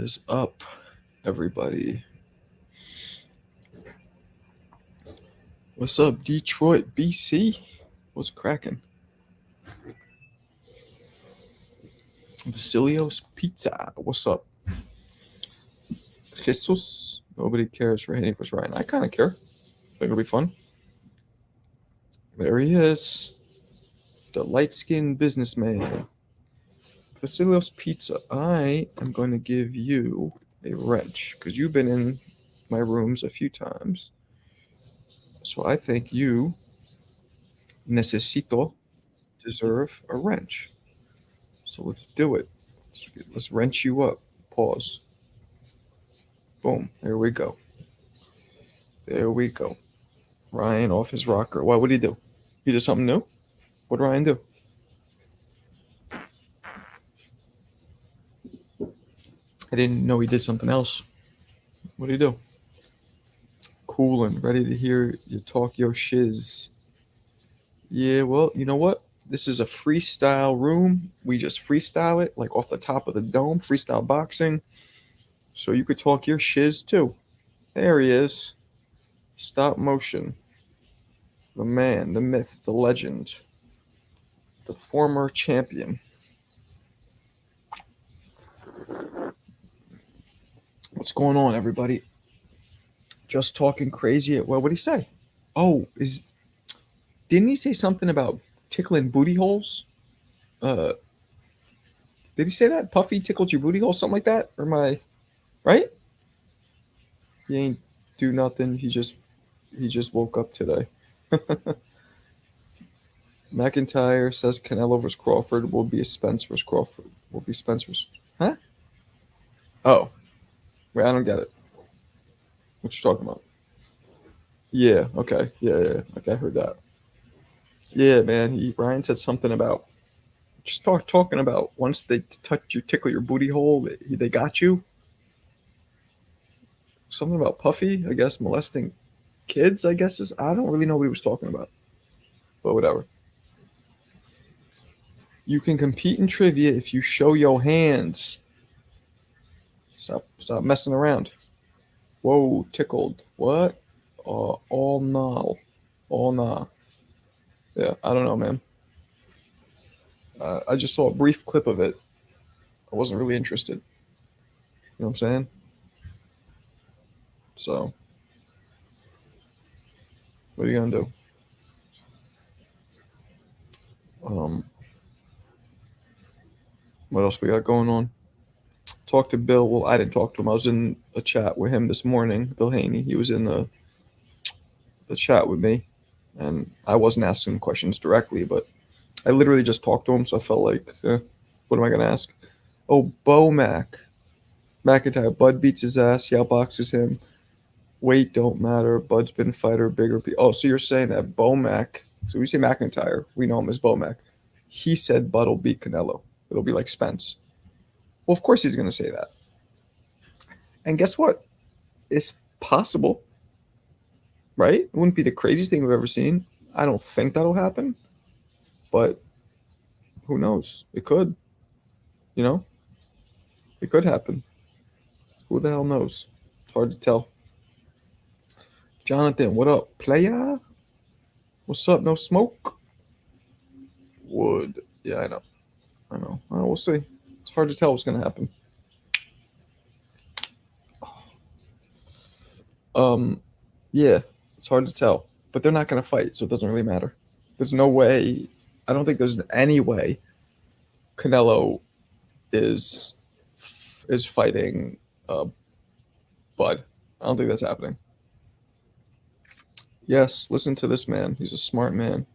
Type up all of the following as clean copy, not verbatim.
is up, everybody? What's up, Detroit, BC? What's cracking? Vasilio's Pizza. What's up? Jesus. Nobody cares for hating for Ryan. I kind of care. Think it'll be fun. There he is. The light-skinned businessman. Vasilio's Pizza. I am going to give you a wrench because you've been in my rooms a few times. So I think you necesito deserve a wrench. So let's do it. Let's wrench you up. Pause. Boom. There we go. There we go. Ryan off his rocker. What did he do? He did something new? What did Ryan do? I didn't know he did something else. What did he do? Cool and ready to hear you talk your shiz. Yeah, well, you know what? This is a freestyle room. We just freestyle it, like off the top of the dome, freestyle boxing. So you could talk your shiz too. There he is. Stop motion. The man, the myth, the legend, the former champion. What's going on, everybody? Just talking crazy. Well, what did he say? Oh, didn't he say something about tickling booty holes? Uh, did he say that? Puffy tickled your booty hole, something like that? Or am I right? He ain't do nothing. He just woke up today. McIntyre says Canelo vs. Crawford will be Spence vs. Crawford. Will be Spencer's. Huh? Oh, wait, I don't get it. What you talking about? Yeah. Okay. Yeah. Okay, I heard that. Yeah, man. Ryan said something about just talking about once they tickle your booty hole, they got you. Something about Puffy, I guess, molesting kids. I guess is I don't really know what he was talking about, but whatever. You can compete in trivia if you show your hands. Stop messing around. Whoa, tickled. What? All nah. All nah. Yeah, I don't know, man. I just saw a brief clip of it. I wasn't really interested. You know what I'm saying? So, what are you gonna do? Um, what else we got going on? Talk to Bill. Well, I didn't talk to him. I was in a chat with him this morning. Bill Haney. He was in the chat with me, and I wasn't asking him questions directly, but I literally just talked to him. So I felt like, what am I gonna ask? Oh, McIntyre. Bud beats his ass. He outboxes him. Weight don't matter. Bud's been fighter bigger. Oh, so you're saying that Mac? So we say McIntyre. We know him as Mac. He said Bud will beat Canelo. It'll be like Spence. Well, of course he's gonna say that. And guess what? It's possible, right? It wouldn't be the craziest thing we've ever seen. I don't think that'll happen, but who knows? It could. You know, it could happen. Who the hell knows? It's hard to tell. Jonathan, what up, playa? What's up? No smoke? Wood. Yeah, I know. We'll see. It's hard to tell what's going to happen. Yeah, it's hard to tell. But they're not going to fight, so it doesn't really matter. There's no way. I don't think there's any way Canelo is fighting Bud. I don't think that's happening. Yes, listen to this man. He's a smart man.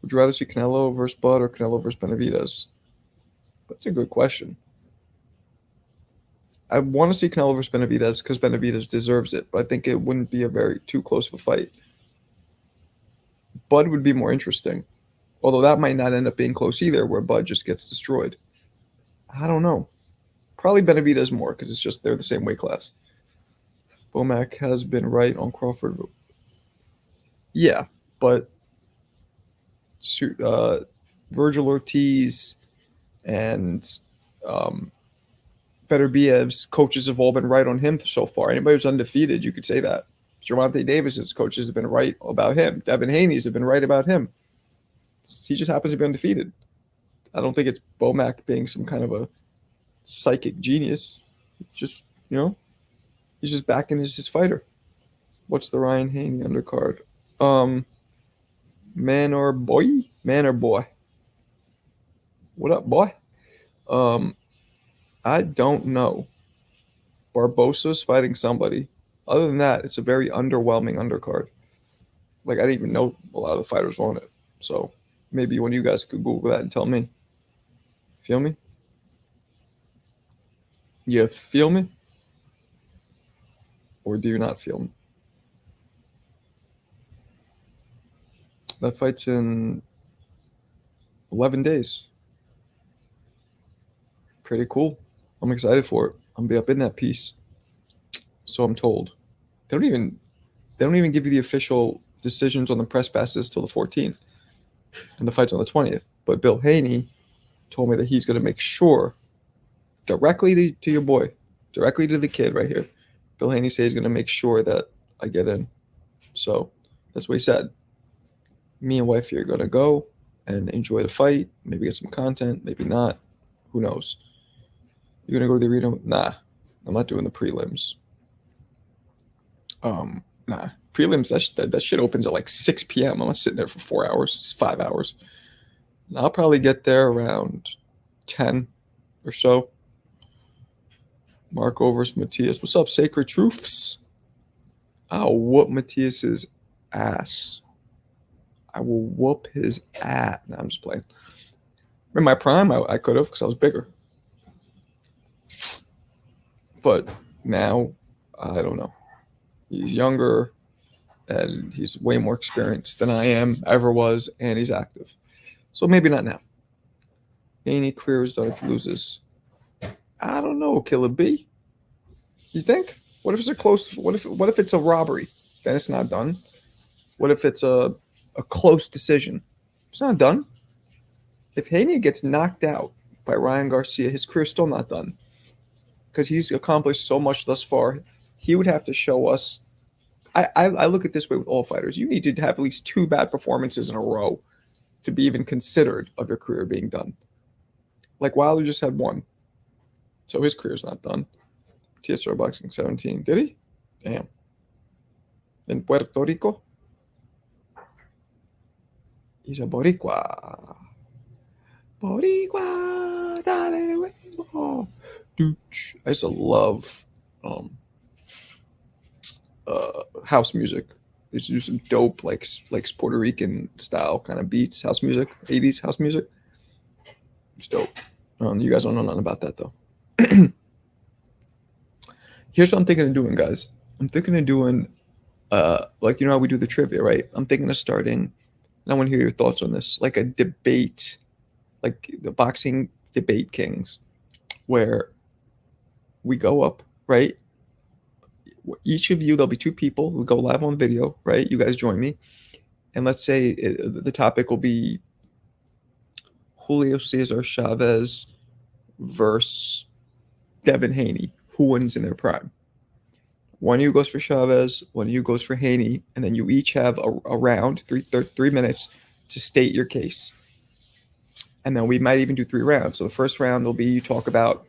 Would you rather see Canelo versus Bud or Canelo versus Benavidez? That's a good question. I want to see Canelo versus Benavidez because Benavidez deserves it, but I think it wouldn't be a very too close of a fight. Bud would be more interesting, although that might not end up being close either, where Bud just gets destroyed. I don't know. Probably Benavidez more because it's just they're the same weight class. Bomac has been right on Crawford. Yeah, but Virgil Ortiz and Beterbiev's coaches have all been right on him so far. Anybody who's undefeated, you could say that. Gervonta Davis's coaches have been right about him. Devin Haney's have been right about him. He just happens to be undefeated. I don't think it's Bomac being some kind of a psychic genius. It's just, he's just backing his fighter. What's the Ryan Haney undercard? Man or boy? Man or boy? What up, boy? I don't know. Barbosa's fighting somebody. Other than that, it's a very underwhelming undercard. Like, I didn't even know a lot of the fighters on it. So maybe one of you guys could Google that and tell me. Feel me? You feel me? Or do you not feel me? That fight's in 11 days. Pretty cool. I'm excited for it. I'm gonna be up in that piece. So I'm told. They don't even give you the official decisions on the press passes till the 14th. And the fight's on the 20th. But Bill Haney told me that he's gonna make sure, directly to your boy, directly to the kid right here. Bill Haney says he's gonna make sure that I get in. So that's what he said. Me and wifey are gonna go and enjoy the fight, maybe get some content, maybe not. Who knows? You're gonna go to the arena? Nah, I'm not doing the prelims. Nah, prelims. That shit opens at like 6 p.m. I'm not sitting there for 4 hours. It's 5 hours. And I'll probably get there around 10 or so. Marco versus Matthias. What's up, Sacred Truths? I'll whoop Matthias's ass. I will whoop his ass. Nah, I'm just playing. In my prime, I could have because I was bigger. But now, I don't know. He's younger, and he's way more experienced than I ever was, and he's active. So maybe not now. Haney career is done if he loses. I don't know, Killer B. You think? What if it's a close? What if it's a robbery? Then it's not done. What if it's a close decision? It's not done. If Haney gets knocked out by Ryan Garcia, his career's still not done. Because he's accomplished so much thus far. He would have to show us. I look at this way with all fighters. You need to have at least 2 bad performances in a row to be even considered of your career being done. Like Wilder just had 1. So his career's not done. TSR Boxing 17. Did he? Damn. In Puerto Rico? He's a Boricua. Boricua, dale, huevo. Dude, I used to love house music. They used to do some dope, like Puerto Rican style kind of beats, house music, 80s house music. It's dope. You guys don't know nothing about that, though. Here's what I'm thinking of doing, guys. I'm thinking of doing, like, how we do the trivia, right? I'm thinking of starting, and I want to hear your thoughts on this, like a debate, like the Boxing Debate Kings, where we go up, right? Each of you, there'll be 2 people who go live on video, right? You guys join me. And let's say the topic will be Julio Cesar Chavez versus Devin Haney. Who wins in their prime? One of you goes for Chavez, one of you goes for Haney, and then you each have a round, 3 minutes, to state your case. And then we might even do 3 rounds. So the first round will be you talk about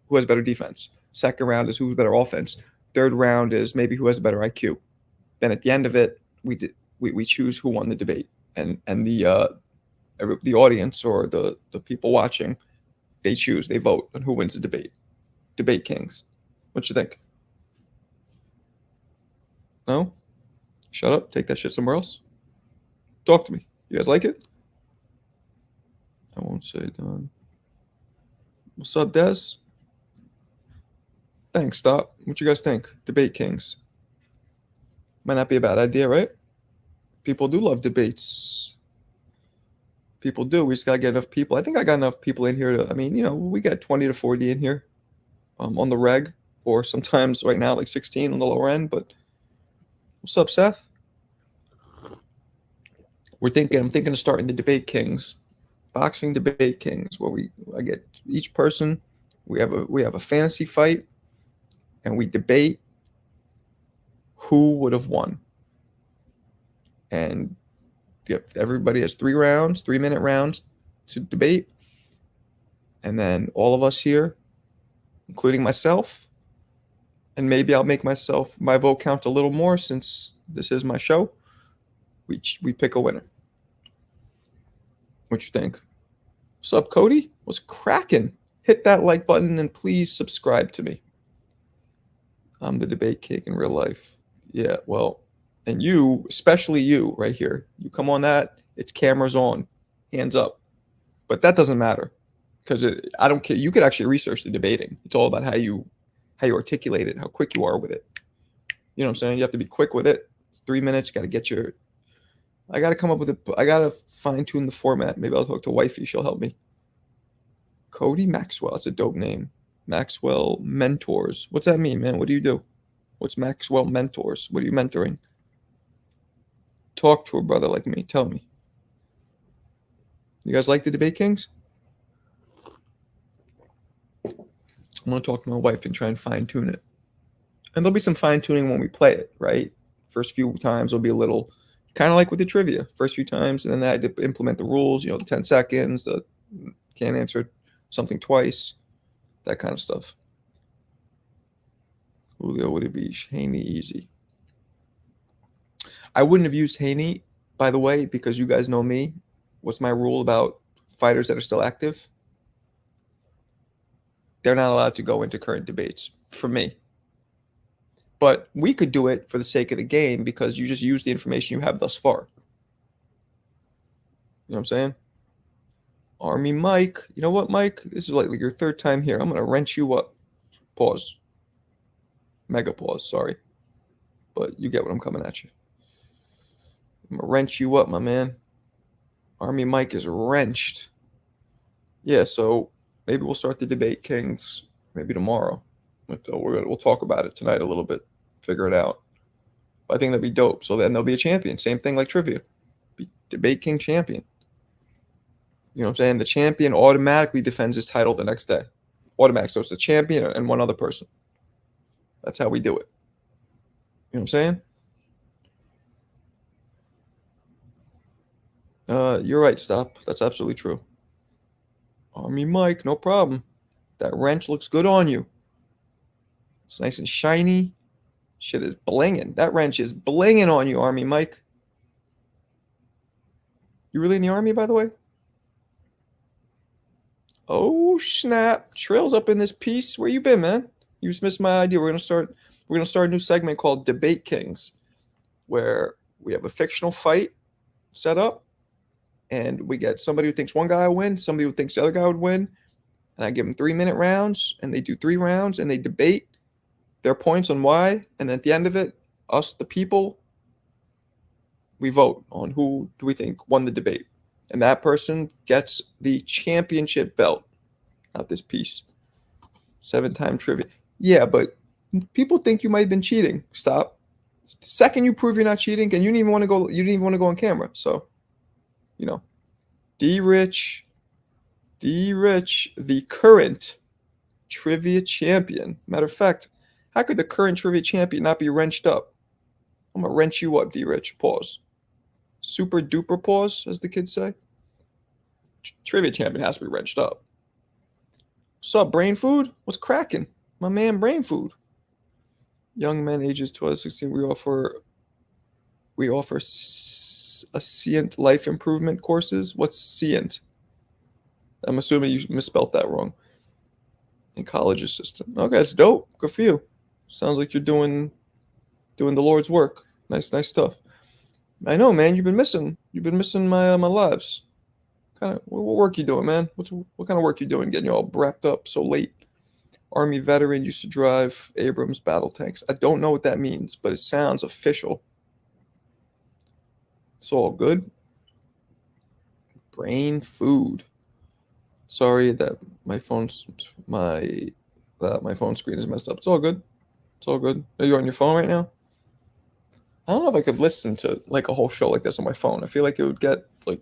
who has better defense. Second round is who's better offense. Third round is maybe who has a better IQ. Then at the end of it, we choose who won the debate, and the audience or the people watching, they vote on who wins the debate. Debate Kings. What you think? No? Shut up. Take that shit somewhere else. Talk to me. You guys like it? I won't say done. What's up, Des? Thanks, Stop. What you guys think? Debate Kings. Might not be a bad idea, right? People do love debates. People do. We just gotta get enough people. I think I got enough people in here to, we got 20 to 40 in here on the reg, or sometimes right now like 16 on the lower end. But what's up, Seth? I'm thinking of starting the Debate Kings, Boxing Debate Kings, where I get each person We have a fantasy fight, and we debate who would have won. And everybody has 3 rounds, 3-minute rounds to debate. And then all of us here, including myself, and maybe I'll make my vote count a little more since this is my show. We pick a winner. What you think? What's up, Cody? What's cracking? Hit that like button and please subscribe to me. I'm the debate king in real life. Yeah, well, and you, especially you right here, you come on that, it's cameras on, hands up. But that doesn't matter because I don't care. You could actually research the debating. It's all about how you articulate it, how quick you are with it. You know what I'm saying? You have to be quick with it. 3 minutes, got to get your. I got to come up with it. I got to fine tune the format. Maybe I'll talk to Wifey. She'll help me. Cody Maxwell. It's a dope name. Maxwell Mentors. What's that mean, man? What do you do? What's Maxwell Mentors? What are you mentoring? Talk to a brother like me. Tell me. You guys like the Debate Kings? I'm going to talk to my wife and try and fine tune it. And there'll be some fine tuning when we play it, right? First few times will be a little kind of like with the trivia. First few times, and then I had to implement the rules, the 10 seconds, the can't answer something twice, that kind of stuff. Julio would it be Haney easy? I wouldn't have used Haney, by the way, because you guys know me. What's my rule about fighters that are still active? They're not allowed to go into current debates for me. But we could do it for the sake of the game because you just use the information you have thus far. You know what I'm saying? Army Mike. You know what, Mike? This is like your 3rd time here. I'm going to wrench you up. Pause. Mega pause, sorry. But you get what I'm coming at you. I'm going to wrench you up, my man. Army Mike is wrenched. Yeah, so maybe we'll start the Debate Kings maybe tomorrow. We'll talk about it tonight a little bit, figure it out. But I think that'd be dope. So then there'll be a champion. Same thing like trivia. Be Debate King champion. You know what I'm saying? The champion automatically defends his title the next day. Automatic. So it's the champion and one other person. That's how we do it. You know what I'm saying? You're right, Stop. That's absolutely true. Army Mike, no problem. That wrench looks good on you. It's nice and shiny. Shit is blinging. That wrench is blinging on you, Army Mike. You really in the Army, by the way? Oh, snap. Trail's up in this piece. Where you been, man? You just missed my idea. We're gonna start a new segment called Debate Kings, where we have a fictional fight set up, and we get somebody who thinks one guy will win, somebody who thinks the other guy would win, and I give them 3-minute rounds, and they do 3 rounds, and they debate their points on why, and then at the end of it, us, the people, we vote on who do we think won the debate. And that person gets the championship belt. Not this piece. 7-time trivia. Yeah, but people think you might have been cheating. Stop. The second you prove you're not cheating, and you didn't even want to go on camera. So, D-Rich, the current trivia champion. Matter of fact, how could the current trivia champion not be wrenched up? I'm going to wrench you up, D-Rich. Pause. Super duper pause, as the kids say. Trivia champion has to be wrenched up. What's up, Brain Food? What's cracking? My man, Brain Food. Young men ages 12 to 16, we offer Scient life improvement courses. What's Scient? I'm assuming you misspelled that wrong. And college assistant. Okay, that's dope. Good for you. Sounds like you're doing the Lord's work. Nice stuff. I know, man. You've been missing my lives. What work you doing, man? What kind of work you doing? Getting you all wrapped up so late. Army veteran used to drive Abrams battle tanks. I don't know what that means, but it sounds official. It's all good. Brain Food. Sorry that my phone screen is messed up. It's all good. Are you on your phone right now? I don't know if I could listen to like a whole show like this on my phone. I feel like it would get like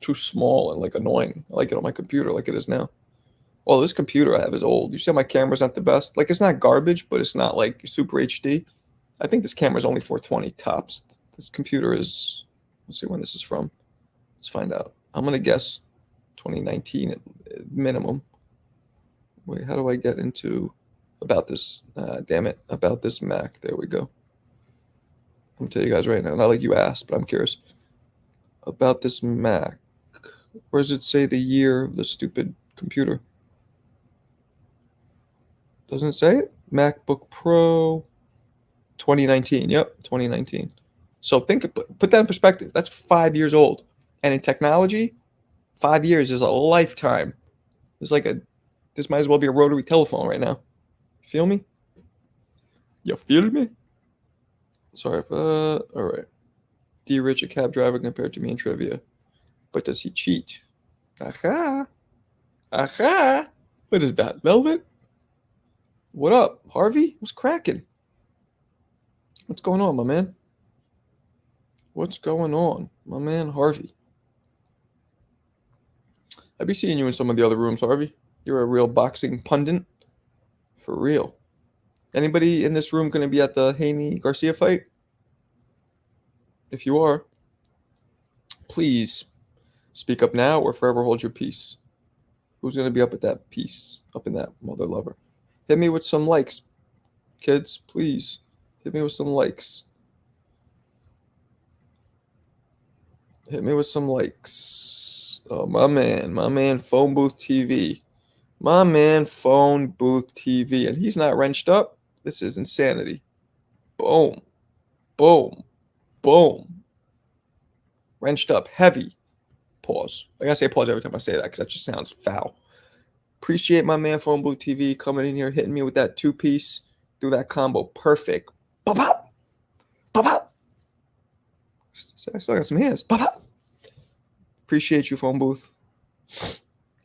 too small and like annoying. I like it on my computer like it is now. Well, this computer I have is old. You see how my camera's not the best? Like, it's not garbage, but it's not like super HD. I think this camera's only 420 tops. This computer is, let's see when this is from. Let's find out. I'm going to guess 2019 at minimum. Wait, how do I get into about this? Damn it, about this Mac. There we go. I'm going to tell you guys right now. Not like you asked, but I'm curious. About this Mac. Where does it say the year of the stupid computer? Doesn't it say it? MacBook Pro 2019. Yep, 2019. So put that in perspective. That's 5 years old. And in technology, 5 years is a lifetime. It's like this might as well be a rotary telephone right now. Feel me? You feel me? Sorry if, all right. D Rich, a cab driver compared to me in trivia. But does he cheat? Aha. Aha. What is that, Velvet? What up, Harvey? What's cracking? What's going on, my man? What's going on, my man, Harvey? I'd be seeing you in some of the other rooms, Harvey. You're a real boxing pundit. For real. Anybody in this room going to be at the Haney Garcia fight? If you are, please speak up now or forever hold your peace. Who's going to be up at that piece, up in that mother lover? Hit me with some likes, kids, please. Hit me with some likes. Hit me with some likes. Oh, my man, Phone Booth TV. My man, Phone Booth TV. And he's not wrenched up. This is insanity. Boom. Boom. Boom. Wrenched up. Heavy. Pause. I gotta say pause every time I say that because that just sounds foul. Appreciate my man, Phone Booth TV, coming in here, hitting me with that two-piece. Do that combo. Perfect. Pop up. Pop up. I still got some hands. Pop up. Appreciate you, Phone Booth.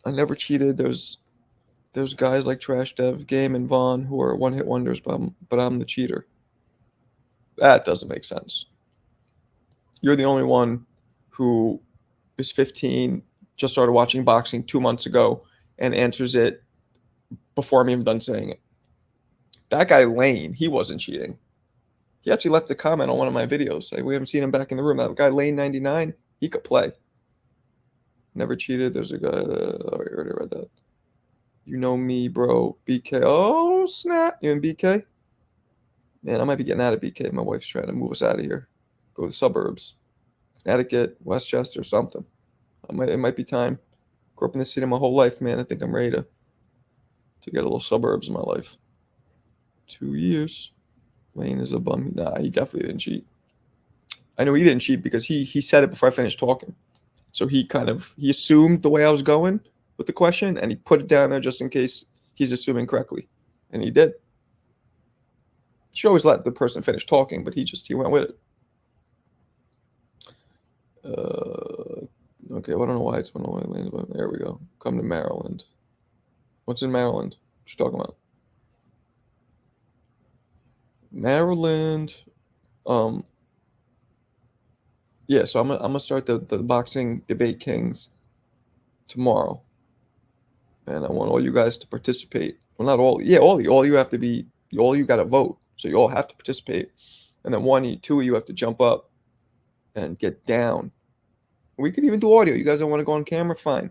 I never cheated. There's guys like Trash Dev, Game, and Vaughn who are one-hit wonders, but I'm the cheater. That doesn't make sense. You're the only one who is 15, just started watching boxing 2 months ago, and answers it before I'm even done saying it. That guy Lane, he wasn't cheating. He actually left a comment on one of my videos. Like, we haven't seen him back in the room. That guy Lane 99, he could play. Never cheated. There's a guy. Oh, I already read that. You know me, bro. BK. Oh, snap. You in BK? Man, I might be getting out of BK. My wife's trying to move us out of here. Go to the suburbs. Connecticut, Westchester, something. It might be time. Grew up in the city my whole life, man. I think I'm ready to get a little suburbs in my life. 2 years. Lane is a bum. Nah, he definitely didn't cheat. I know he didn't cheat because he said it before I finished talking. So he assumed the way I was going with the question, and he put it down there just in case he's assuming correctly. And he did. She always let the person finish talking, but he went with it. Okay, well, I don't know why it's been only lanes, but there we go. Come to Maryland. What's in Maryland? What you talking about? Maryland. Yeah, so I'm gonna start the boxing debate kings tomorrow, and I want all you guys to participate. Well, not all. Yeah, all you have to be. All you got to vote, so you all have to participate, and then two of you have to jump up and get down. We could even do audio. You guys don't want to go on camera? Fine,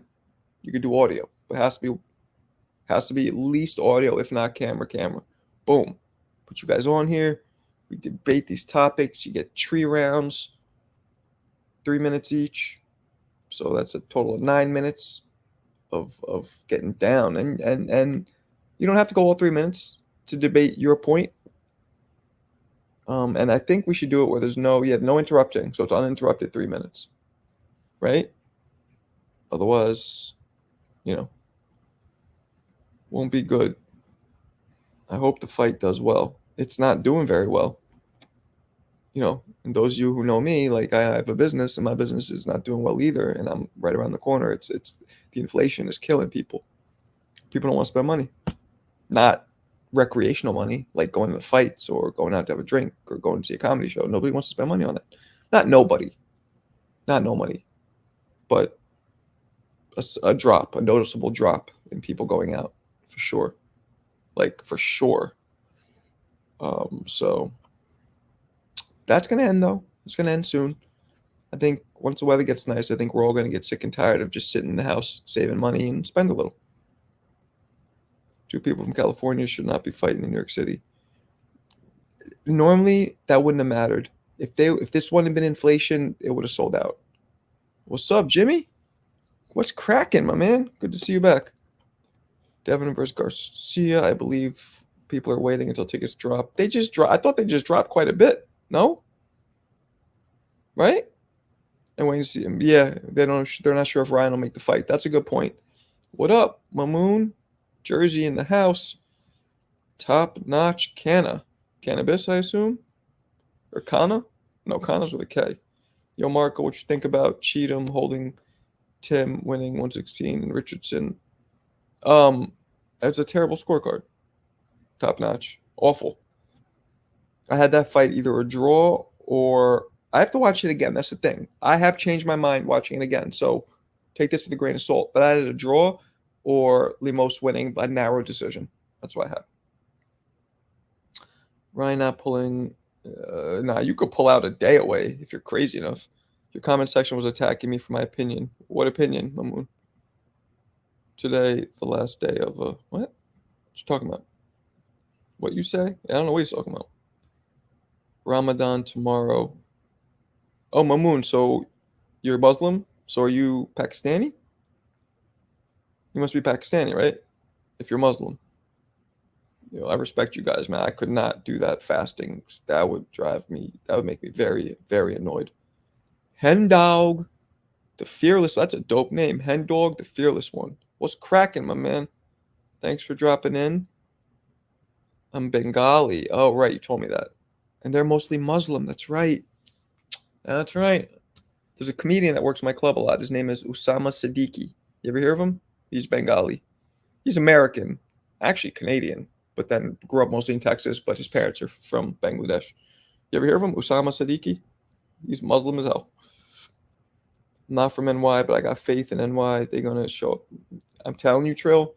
you could do audio, but it has to be at least audio, if not camera. Boom, put you guys on here. We debate these topics. You get 3 rounds, 3 minutes each. So that's a total of 9 minutes of getting down. And you don't have to go all 3 minutes to debate your point. And I think we should do it where there's no interrupting. So it's uninterrupted 3 minutes. Right? Otherwise, won't be good. I hope the fight does well. It's not doing very well. And those of you who know me, like, I have a business, and my business is not doing well either, and I'm right around the corner. It's the inflation is killing people. People don't want to spend money. Not recreational money, like going to fights or going out to have a drink or going to see a comedy show. Nobody wants to spend money on that. Not nobody. But a drop, a noticeable drop in people going out for sure, like for sure. So that's gonna end though. It's gonna end soon. I think once the weather gets nice, I think we're all gonna get sick and tired of just sitting in the house, saving money and spend a little. Two people from California should not be fighting in New York City. Normally, that wouldn't have mattered. If this wouldn't have been inflation, it would have sold out. What's up, Jimmy? What's cracking, my man? Good to see you back. Devin versus Garcia. I believe people are waiting until tickets drop. They just drop. I thought they just dropped quite a bit. No, right? And waiting to see him. Yeah, they don't. They're not sure if Ryan will make the fight. That's a good point. What up, Mamoon? Jersey in the house. Top notch cannabis, I assume, or Kana? No, Kana's with a K. Yo, Marco, what you think about Cheatham holding Tim winning 116 and Richardson? It's a terrible scorecard. Top notch, awful. I had that fight either a draw or I have to watch it again. That's the thing. I have changed my mind watching it again. So take this with a grain of salt. But I had a draw or Limos winning by narrow decision. That's what I had. Ryan not pulling. Nah, you could pull out a day away if you're crazy enough. Your comment section was attacking me for my opinion. What opinion, Mamoon? Today, the last day of what? What you talking about? What you say? I don't know what he's talking about. Ramadan tomorrow. Oh, Mamoon, so you're Muslim? So are you Pakistani? You must be Pakistani, right? If you're Muslim. I respect you guys, man. I could not do that fasting. That would make me very, very annoyed. Hen Dog, the Fearless. That's a dope name. Hen Dog, the Fearless one. What's cracking, my man? Thanks for dropping in. I'm Bengali. Oh, right. You told me that. And they're mostly Muslim. That's right. That's right. There's a comedian that works in my club a lot. His name is Usama Siddiqui. You ever hear of him? He's Bengali. He's American, actually Canadian, but then grew up mostly in Texas, but his parents are from Bangladesh. You ever hear of him? Usama Siddiqui? He's Muslim as hell. I'm not from NY, but I got faith in NY. They're going to show up. I'm telling you, Trill,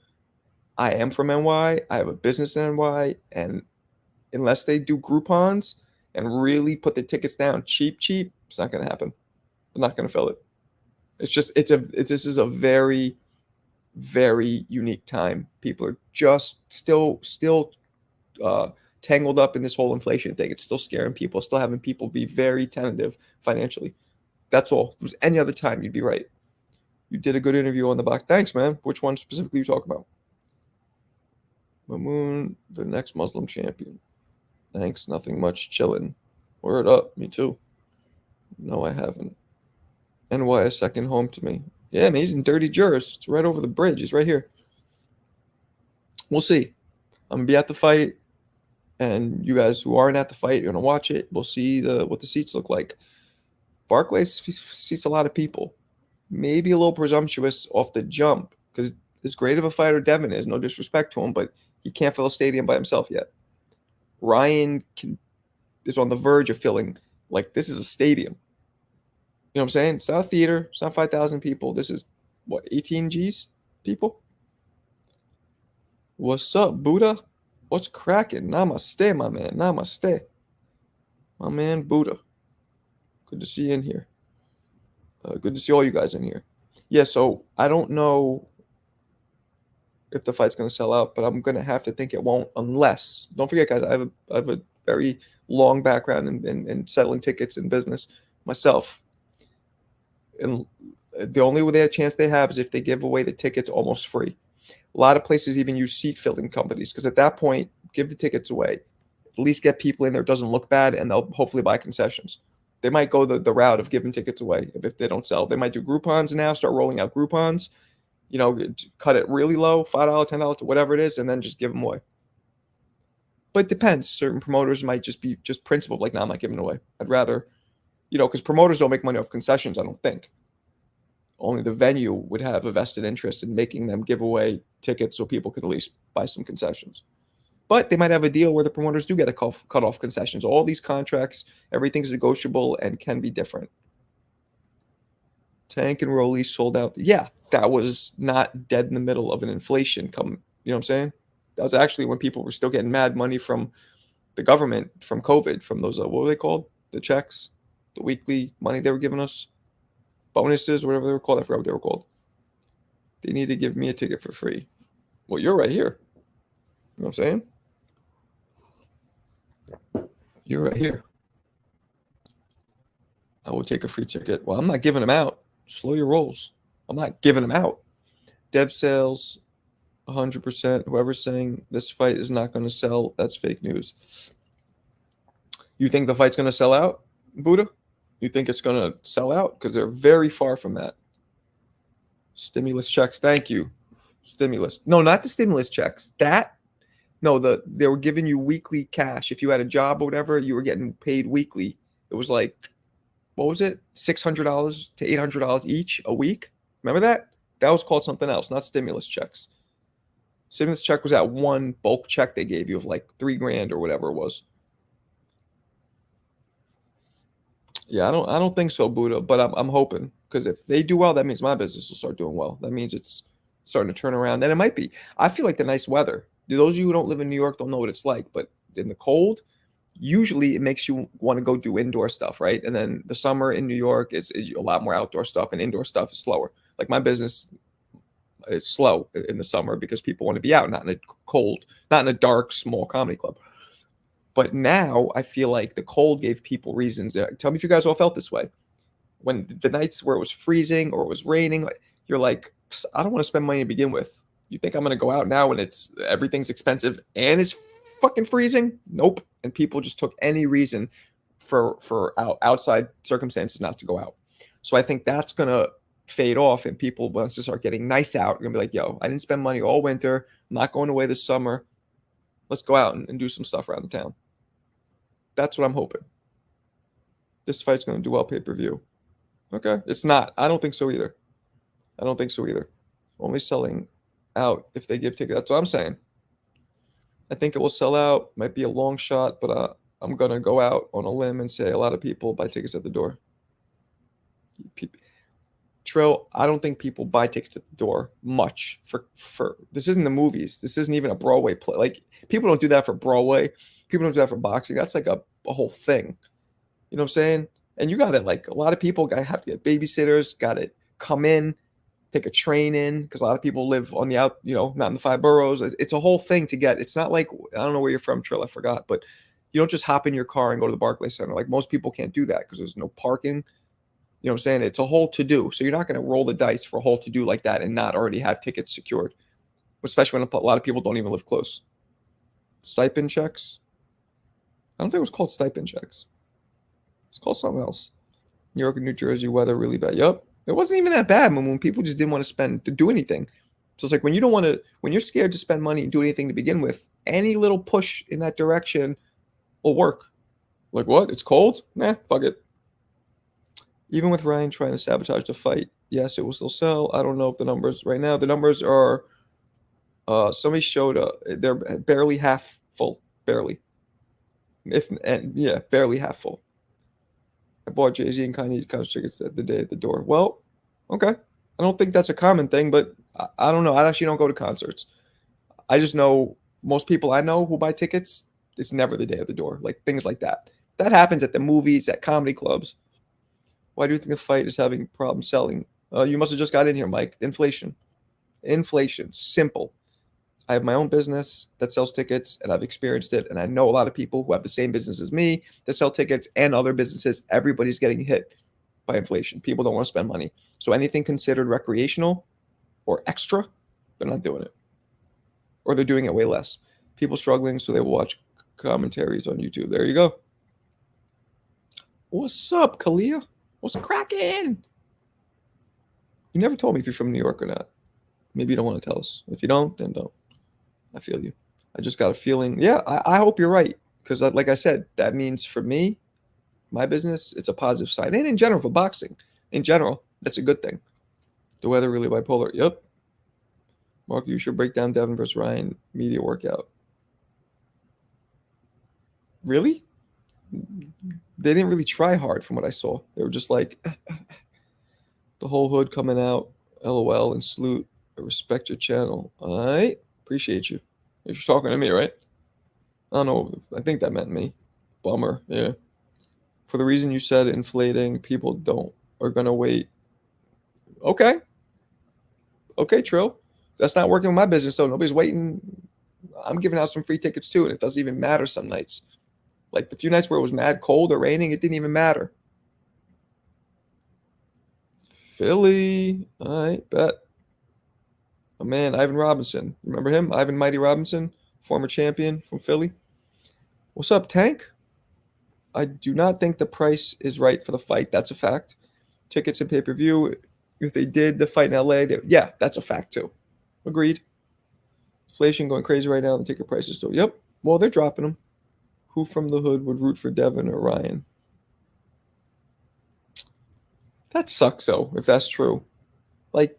I am from NY. I have a business in NY, and unless they do Groupons and really put the tickets down cheap, it's not going to happen. They're not going to fill it. It's just this is a very, very unique time. People are just still tangled up in this whole inflation thing. It's still scaring people, still having people be very tentative financially. That's all. If it was any other time, you'd be right. You did a good interview on the box. Thanks, man. Which one specifically you talk about? Mamoon, the next Muslim champion. Thanks. Nothing much. Chilling. Word up. Me too. No, I haven't. NY a second home to me. Yeah, man, he's in Dirty Jurors. It's right over the bridge. He's right here. We'll see. I'm gonna be at the fight, and you guys who aren't at the fight, you're gonna watch it. We'll see what the seats look like. Barclays seats a lot of people. Maybe a little presumptuous off the jump because as great of a fighter Devin is, no disrespect to him, but he can't fill a stadium by himself yet. Ryan is on the verge of filling like this is a stadium. You know what I'm saying? It's not a theater. It's not 5,000 people. This is, what, 18 G's people? What's up, Buddha? What's cracking? Namaste, my man. Namaste. My man, Buddha. Good to see you in here. Good to see all you guys in here. Yeah, so I don't know if the fight's going to sell out, but I'm going to have to think it won't unless, don't forget, guys, I have a very long background in settling tickets in business myself. And the only way a chance they have is if they give away the tickets almost free. A lot of places even use seat filling companies because at that point, give the tickets away. At least get people in there. It doesn't look bad, and they'll hopefully buy concessions. They might go the route of giving tickets away if they don't sell. They might do Groupons now, start rolling out Groupons, cut it really low, $5, $10, whatever it is, and then just give them away. But it depends. Certain promoters might just be principled, like, no, I'm not giving it away. I'd rather, because promoters don't make money off concessions, I don't think. Only the venue would have a vested interest in making them give away tickets so people could at least buy some concessions. But they might have a deal where the promoters do get a cut off concessions. All these contracts, everything's negotiable and can be different. Tank and Rolly sold out. Yeah, that was not dead in the middle of an inflation come. You know what I'm saying? That was actually when people were still getting mad money from the government from COVID, from those what were they called? The checks, the weekly money they were giving us, bonuses, whatever they were called. I forgot what they were called. They need to give me a ticket for free. Well, you're right here. You know what I'm saying? You're right here. I will take a free ticket. Well, I'm not giving them out. Slow your rolls. I'm not giving them out. Dev sales, 100%. Whoever's saying this fight is not going to sell, that's fake news. You think the fight's going to sell out, Buddha? You think it's going to sell out? Because they're very far from that. Stimulus checks. Thank you. Stimulus. No, not the stimulus checks. They were giving you weekly cash. If you had a job or whatever, you were getting paid weekly. It was like, what was it? $600 to $800 each a week. Remember that? That was called something else, not stimulus checks. Stimulus check was that one bulk check they gave you of like $3,000 or whatever it was. Yeah, I don't think so, Buddha, but I'm hoping, because if they do well, that means my business will start doing well. That means it's starting to turn around. Then it might be. I feel like the nice weather. Those of you who don't live in New York don't know what it's like, but in the cold, usually it makes you want to go do indoor stuff, right? And then the summer in New York is a lot more outdoor stuff, and indoor stuff is slower. Like my business is slow in the summer because people want to be out, not in a cold, not in a dark, small comedy club. But now I feel like the cold gave people reasons. Tell me if you guys all felt this way. When the nights where it was freezing or it was raining, you're like, I don't want to spend money to begin with. You think I'm going to go out now when everything's expensive and it's fucking freezing? Nope. And people just took any reason for outside circumstances not to go out. So I think that's going to fade off, and people, once they start getting nice out, are going to be like, yo, I didn't spend money all winter. I'm not going away this summer. Let's go out and do some stuff around the town. That's what I'm hoping. This fight's going to do well pay-per-view. Okay. It's not. I don't think so either. Only selling out if they give tickets. That's what I'm saying. I think it will sell out. Might be a long shot, but I'm going to go out on a limb and say a lot of people buy tickets at the door. Trill, I don't think people buy tickets at the door much for this isn't the movies. This isn't even a Broadway play. Like, people don't do that for Broadway. People don't do that for boxing. That's like a whole thing. You know what I'm saying? And you got it. Like, a lot of people have to get babysitters, got to come in, take a train in, because a lot of people live on the not in the 5 boroughs. It's a whole thing to get. It's not like, I don't know where you're from, Trill, I forgot, but you don't just hop in your car and go to the Barclays Center. Like, most people can't do that because there's no parking. You know what I'm saying? It's a whole to-do. So you're not going to roll the dice for a whole to-do like that and not already have tickets secured, especially when a lot of people don't even live close. Stipend checks? I don't think it was called stipend checks. It's called something else. New York and New Jersey weather really bad. Yup. It wasn't even that bad when people just didn't want to do anything. So it's like when you're scared to spend money and do anything to begin with, any little push in that direction will work. Like, what? It's cold? Nah, fuck it. Even with Ryan trying to sabotage the fight, yes, it will still sell. I don't know if the numbers right now. The numbers are. Somebody showed they're barely half full, barely. Barely half full. I bought Jay-Z and Kanye concert tickets the day at the door. Well, okay. I don't think that's a common thing, but I don't know. I actually don't go to concerts. I just know most people I know who buy tickets, it's never the day at the door. Like, things like that. That happens at the movies, at comedy clubs. Why do you think the fight is having problems selling? You must have just got in here, Mike. Inflation. Simple. I have my own business that sells tickets, and I've experienced it. And I know a lot of people who have the same business as me that sell tickets, and other businesses. Everybody's getting hit by inflation. People don't want to spend money. So anything considered recreational or extra, they're not doing it. Or they're doing it way less. People struggling, so they will watch commentaries on YouTube. There you go. What's up, Kalia? What's cracking? You never told me if you're from New York or not. Maybe you don't want to tell us. If you don't, then don't. I feel you. I just got a feeling. Yeah, I hope you're right. Because like I said, that means for me, my business, it's a positive sign. And in general, for boxing, in general, that's a good thing. The weather really bipolar. Yep. Mark, you should break down Devin versus Ryan media workout. Really? They didn't really try hard from what I saw. They were just like the whole hood coming out. LOL and salute. I respect your channel. All right. Appreciate you. If you're talking to me, right? I don't know. I think that meant me. Bummer. Yeah. For the reason you said, inflating, people don't are gonna wait. Okay. Okay, Trill. That's not working with my business though. Nobody's waiting. I'm giving out some free tickets too, and it doesn't even matter some nights. Like the few nights where it was mad cold or raining, it didn't even matter. Philly. All right, bet. My man, Ivan Robinson. Remember him? Ivan Mighty Robinson, former champion from Philly. What's up, Tank? I do not think the price is right for the fight. That's a fact. Tickets and pay per view. If they did the fight in LA, yeah, that's a fact too. Agreed. Inflation going crazy right now. The ticket prices still. Yep. Well, they're dropping them. Who from the hood would root for Devin or Ryan? That sucks though, if that's true. Like,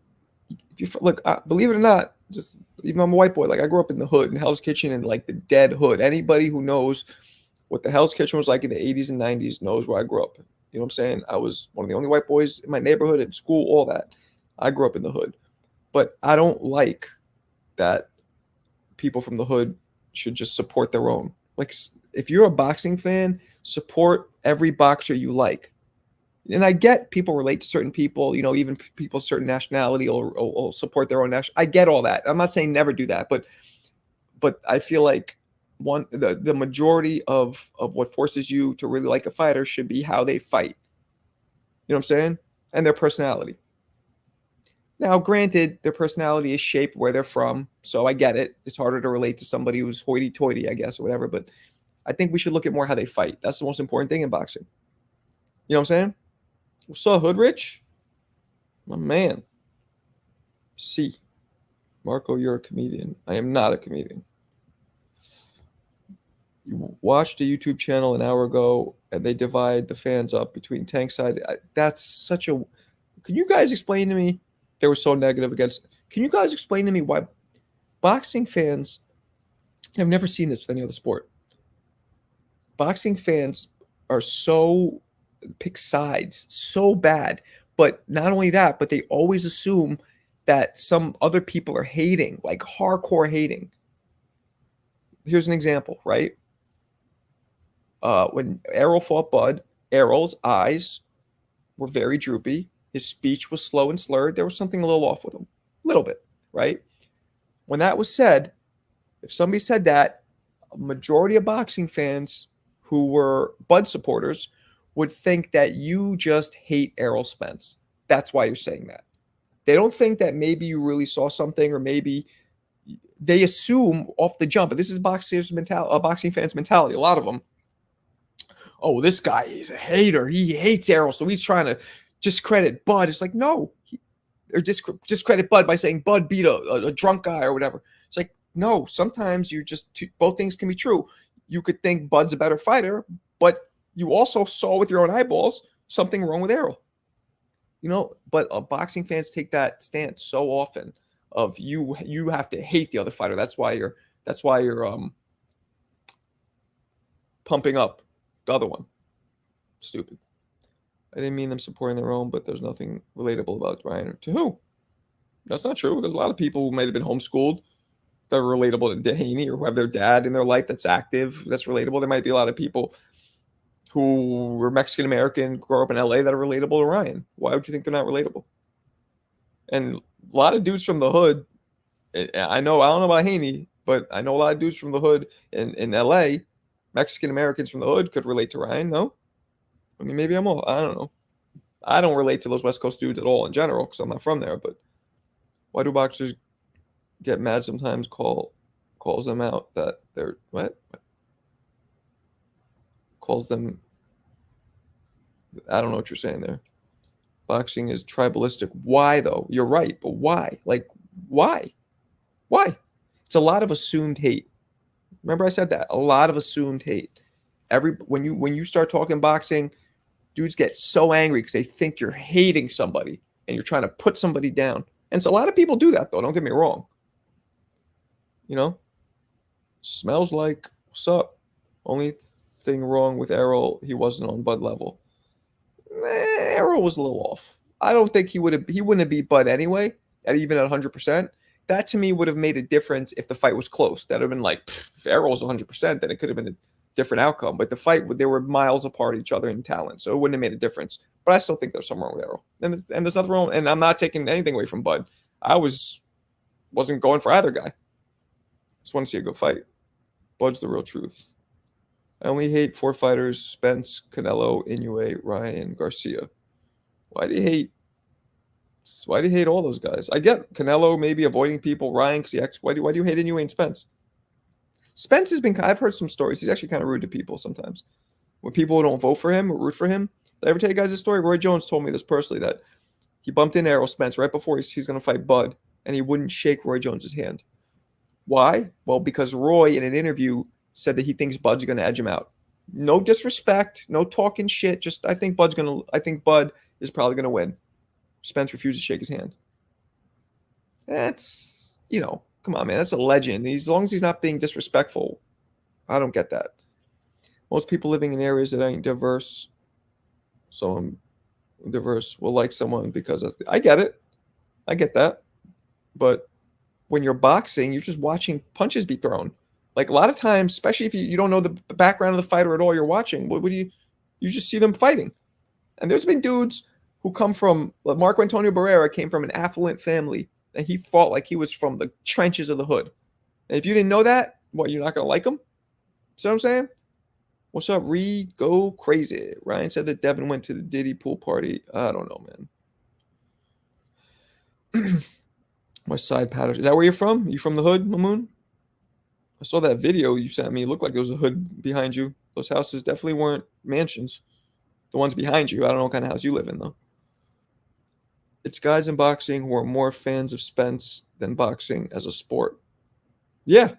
if you look, believe it or not, just even though I'm a white boy, like I grew up in the hood, in Hell's Kitchen, and like the dead hood. Anybody who knows what the Hell's Kitchen was like in the 80s and 90s knows where I grew up. You know what I'm saying? I was one of the only white boys in my neighborhood, at school, all that. I grew up in the hood. But I don't like that people from the hood should just support their own. Like, if you're a boxing fan, support every boxer you like. And I get people relate to certain people, even people certain nationality or support their own national. I get all that. I'm not saying never do that, but I feel like the majority of what forces you to really like a fighter should be how they fight. You know what I'm saying? And their personality. Now, granted, their personality is shaped where they're from, so I get it. It's harder to relate to somebody who's hoity-toity, I guess, or whatever. But I think we should look at more how they fight. That's the most important thing in boxing. You know what I'm saying? What's up, Hoodrich? My man. C. Marco, you're a comedian. I am not a comedian. You watched a YouTube channel an hour ago, and they divide the fans up between tank side. That's such a. Can you guys explain to me? They were so negative against. Can you guys explain to me why boxing fans? I've never seen this with any other sport. Boxing fans are so pick sides so bad, but not only that, but they always assume that some other people are hating, like hardcore hating. Here's an example, right? When Errol fought Bud, Errol's eyes were very droopy. His speech was slow and slurred. There was something a little off with him, a little bit, right? When that was said, if somebody said that, a majority of boxing fans who were Bud supporters would think that you just hate Errol Spence. That's why you're saying that. They don't think that maybe you really saw something, or maybe they assume off the jump. But this is boxing fans' mentality. A lot of them. Oh, this guy is a hater. He hates Errol, so he's trying to discredit Bud. It's like, no, or discredit Bud by saying Bud beat a drunk guy or whatever. It's like, no. Sometimes you just both things can be true. You could think Bud's a better fighter, but you also saw with your own eyeballs something wrong with Errol. But boxing fans take that stance so often of you have to hate the other fighter. That's why you're pumping up the other one. Stupid. I didn't mean them supporting their own, but there's nothing relatable about Ryan. To who? That's not true. There's a lot of people who might have been homeschooled that are relatable to Haney, or who have their dad in their life that's active, that's relatable. There might be a lot of people who were Mexican American, grew up in LA, that are relatable to Ryan. Why would you think they're not relatable? And a lot of dudes from the hood, I don't know about Haney, but I know a lot of dudes from the hood in LA, Mexican Americans from the hood could relate to Ryan. No? I mean, maybe I don't know. I don't relate to those West Coast dudes at all in general because I'm not from there. But why do boxers get mad sometimes? Calls them out that they're what? Calls them. I don't know what you're saying there. Boxing is tribalistic. Why though? You're right, but why? Like, why? Why? It's a lot of assumed hate. Remember I said that. A lot of assumed hate. When you start talking boxing, dudes get so angry because they think you're hating somebody and you're trying to put somebody down. And so a lot of people do that though. Don't get me wrong. Smells like, what's up? Only thing wrong with Errol, he wasn't on Bud level. Errol was a little off. I don't think he wouldn't have beat Bud anyway, even at 100%. That to me would have made a difference if the fight was close. That would have been like, if Errol's 100%, then it could have been a different outcome. But the fight, they were miles apart each other in talent, so it wouldn't have made a difference. But I still think there's something wrong with Errol, and there's nothing wrong. And I'm not taking anything away from Bud. I wasn't going for either guy. Just want to see a good fight. Bud's the real truth. I only hate 4 fighters: Spence, Canelo, Inoue, Ryan, Garcia. Why do you hate? Why do you hate all those guys? I get Canelo maybe avoiding people. Ryan, because why do you hate Inoue and Spence? Spence has been. I've heard some stories. He's actually kind of rude to people sometimes. When people don't vote for him or root for him. Did I ever tell you guys this story? Roy Jones told me this personally, that he bumped into Errol Spence right before he's going to fight Bud, and he wouldn't shake Roy Jones's hand. Why? Well, because Roy in an interview said that he thinks Bud's going to edge him out. No disrespect, no talking shit. Just I think Bud is probably going to win. Spence refused to shake his hand. That's, come on, man. That's a legend. As long as he's not being disrespectful, I don't get that. Most people living in areas that ain't diverse, so I'm diverse, will like someone because I get it. I get that. But when you're boxing, you're just watching punches be thrown. Like a lot of times, especially if you don't know the background of the fighter at all, you're watching. What you just see them fighting. And there's been dudes who come from, like Marco Antonio Barrera came from an affluent family, and he fought like he was from the trenches of the hood. And if you didn't know that, what, you're not going to like him? See what I'm saying? What's up, Reed? Go crazy. Ryan said that Devin went to the Diddy pool party. I don't know, man. West Side Patterson. Is that where you're from? You from the hood, Mamoon? I saw that video you sent me. It looked like there was a hood behind you. Those houses definitely weren't mansions. The ones behind you, I don't know what kind of house you live in, though. It's guys in boxing who are more fans of Spence than boxing as a sport. Yeah,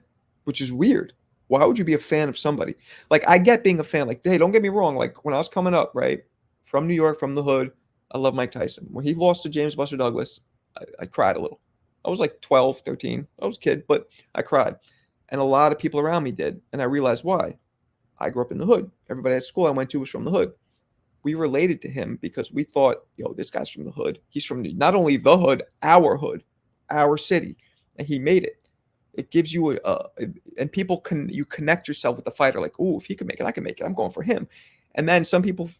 which is weird. Why would you be a fan of somebody? Like, I get being a fan. Like, hey, don't get me wrong. Like, when I was coming up, right, from New York, from the hood, I love Mike Tyson. When he lost to James Buster Douglas, I cried a little. I was like 12, 13. I was a kid, but I cried. And a lot of people around me did. And I realized why. I grew up in the hood. Everybody at school I went to was from the hood. We related to him because we thought, this guy's from the hood. He's from not only the hood, our city. And he made it. It gives you and you connect yourself with the fighter. Like, ooh, if he can make it, I can make it. I'm going for him. And then some people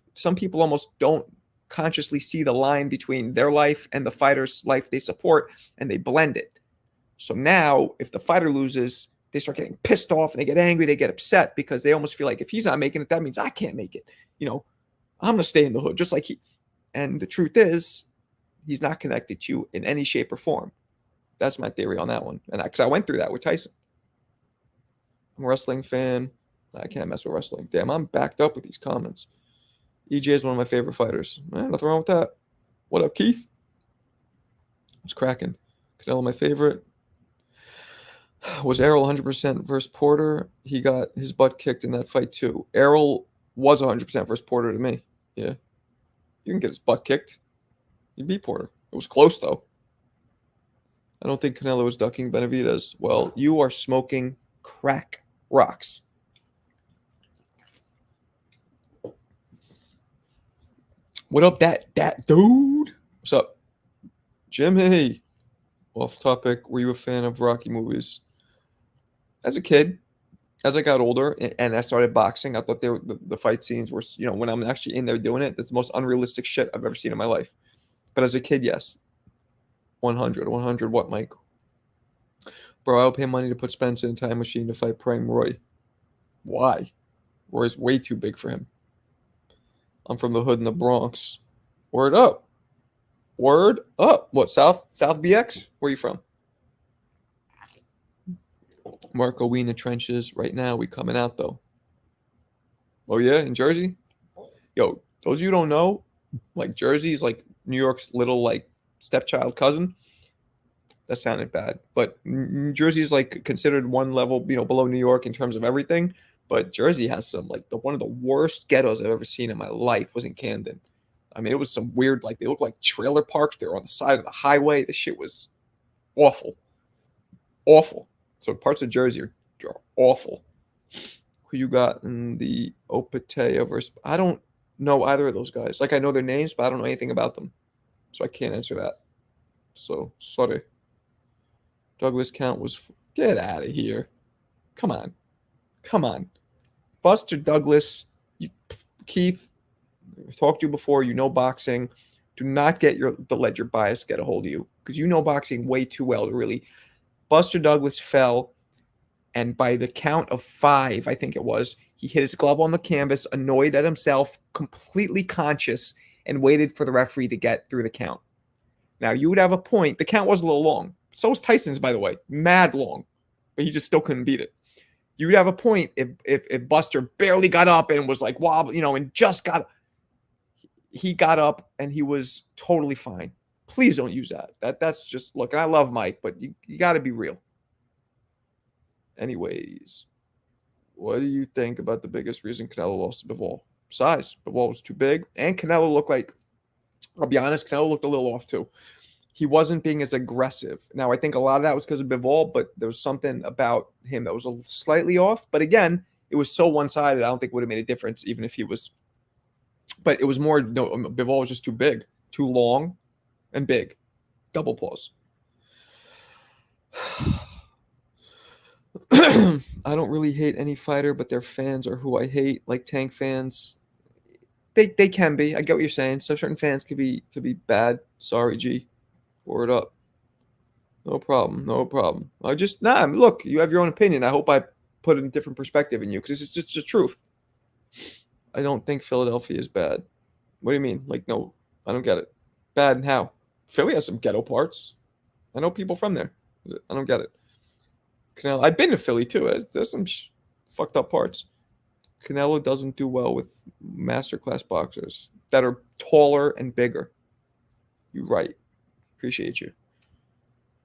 almost don't consciously see the line between their life and the fighter's life they support, and they blend it. So now if the fighter loses, they start getting pissed off and they get angry, they get upset because they almost feel like if he's not making it, that means I can't make it. I'm going to stay in the hood just like he. And the truth is, he's not connected to you in any shape or form. That's my theory on that one. And because I went through that with Tyson. I'm a wrestling fan. I can't mess with wrestling. Damn, I'm backed up with these comments. EJ is one of my favorite fighters. Man, nothing wrong with that. What up, Keith? What's cracking? Canelo, my favorite. Was Errol 100% versus Porter? He got his butt kicked in that fight too. Errol was 100% versus Porter to me. Yeah. You can get his butt kicked. He beat Porter. It was close, though. I don't think Canelo was ducking Benavidez. Well, you are smoking crack rocks. What up, that dude? What's up? Jimmy. Off topic, were you a fan of Rocky movies? As a kid, as I got older and I started boxing, I thought the fight scenes were, when I'm actually in there doing it, that's the most unrealistic shit I've ever seen in my life. But as a kid, yes. 100 what, Mike? Bro, I'll pay money to put Spence in a time machine to fight Prime Roy. Why? Roy's way too big for him. I'm from the hood in the Bronx. Word up. Word up. What, South BX? Where are you from? Marco, we in the trenches right now. We coming out, though. Oh, yeah? In Jersey? Yo, those of you who don't know, like, Jersey's like New York's little, like, stepchild cousin. That sounded bad. But New Jersey's, like, considered one level, below New York in terms of everything. But Jersey has some, like, one of the worst ghettos I've ever seen in my life was in Camden. I mean, it was some weird, like, they look like trailer parks. They were on the side of the highway. The shit was awful. Awful. So parts of Jersey are awful. Who you got in the Opatea versus... I don't know either of those guys. Like, I know their names, but I don't know anything about them. So I can't answer that. So sorry. Douglas count was. Get out of here. Come on. Come on. Buster Douglas, you, Keith, I've talked to you before. You know boxing. Do not let your bias get a hold of you because you know boxing way too well to really. Buster Douglas fell, and by the count of 5, I think it was, he hit his glove on the canvas, annoyed at himself, completely conscious, and waited for the referee to get through the count. Now, you would have a point. The count was a little long. So was Tyson's, by the way. Mad long. But he just still couldn't beat it. You would have a point if Buster barely got up and was like wobble, and just he got up and he was totally fine. Please don't use that. That's just, look, I love Mike, but you got to be real. Anyways, what do you think about the biggest reason Canelo lost to Bivol? Size. Bivol was too big, and Canelo looked like, I'll be honest, Canelo looked a little off too. He wasn't being as aggressive. Now, I think a lot of that was because of Bivol, but there was something about him that was slightly off. But again, it was so one-sided, I don't think it would have made a difference, even if he was. But it was more, Bivol was just too big, too long, and big. Double pause. I don't really hate any fighter, but their fans are who I hate, like Tank fans. They can be. I get what you're saying. So certain fans could be bad. Sorry, G. Word up. No problem. Look, you have your own opinion. I hope I put a different perspective in you because it's just the truth. I don't think Philadelphia is bad. What do you mean? Like, no, I don't get it. Bad and how? Philly has some ghetto parts. I know people from there. I don't get it. Canelo, I've been to Philly too. There's some fucked up parts. Canelo doesn't do well with masterclass boxers that are taller and bigger. You're right. Appreciate you.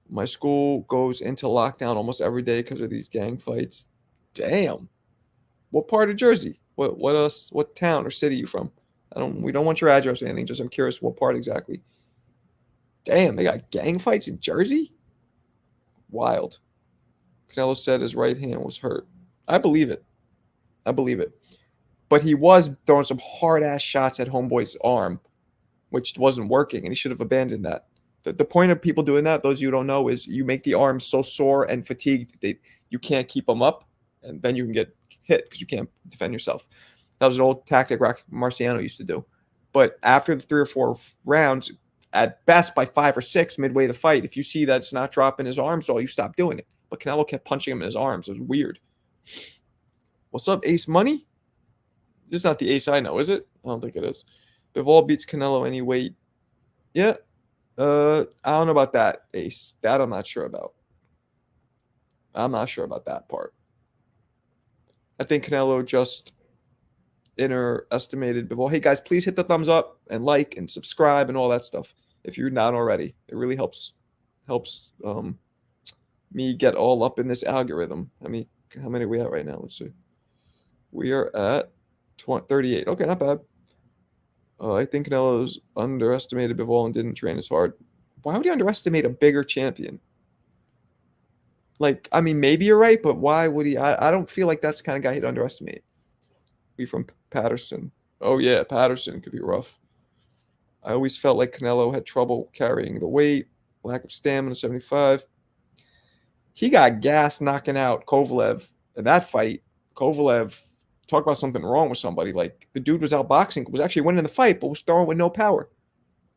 My school goes into lockdown almost every day because of these gang fights. Damn. What part of Jersey? What town or city you from? We don't want your address or anything. Just I'm curious what part exactly. Damn, they got gang fights in Jersey? Wild. Canelo said his right hand was hurt. I believe it. But he was throwing some hard-ass shots at Homeboy's arm, which wasn't working, and he should have abandoned that. The point of people doing that, those of you who don't know, is you make the arm so sore and fatigued that you can't keep them up, and then you can get hit because you can't defend yourself. That was an old tactic Marciano used to do. But after the 3 or 4 rounds, at best by 5 or 6 midway the fight, if you see that it's not dropping his arms, all you stop doing it. But Canelo kept punching him in his arms. It was weird. What's up, Ace Money? This is not the Ace I know, is it? I don't think it is. Bivol beats Canelo any weight. Yeah. I don't know about that, Ace. That I'm not sure about. I'm not sure about that part. I think Canelo just underestimated Bivol. Hey, guys, please hit the thumbs up and like and subscribe and all that stuff if you're not already. It really helps me get all up in this algorithm. I mean, how many are we at right now? Let's see. We are at 38. Okay, not bad. I think Canelo's underestimated Bivol and didn't train as hard. Why would you underestimate a bigger champion? Like, I mean, maybe you're right, but why would he? I don't feel like that's the kind of guy he'd underestimate. We from Patterson. Oh, yeah, Patterson could be rough. I always felt like Canelo had trouble carrying the weight, lack of stamina, 75. He got gas knocking out Kovalev in that fight. Kovalev, talk about something wrong with somebody. Like, the dude was outboxing, was actually winning the fight, but was throwing with no power.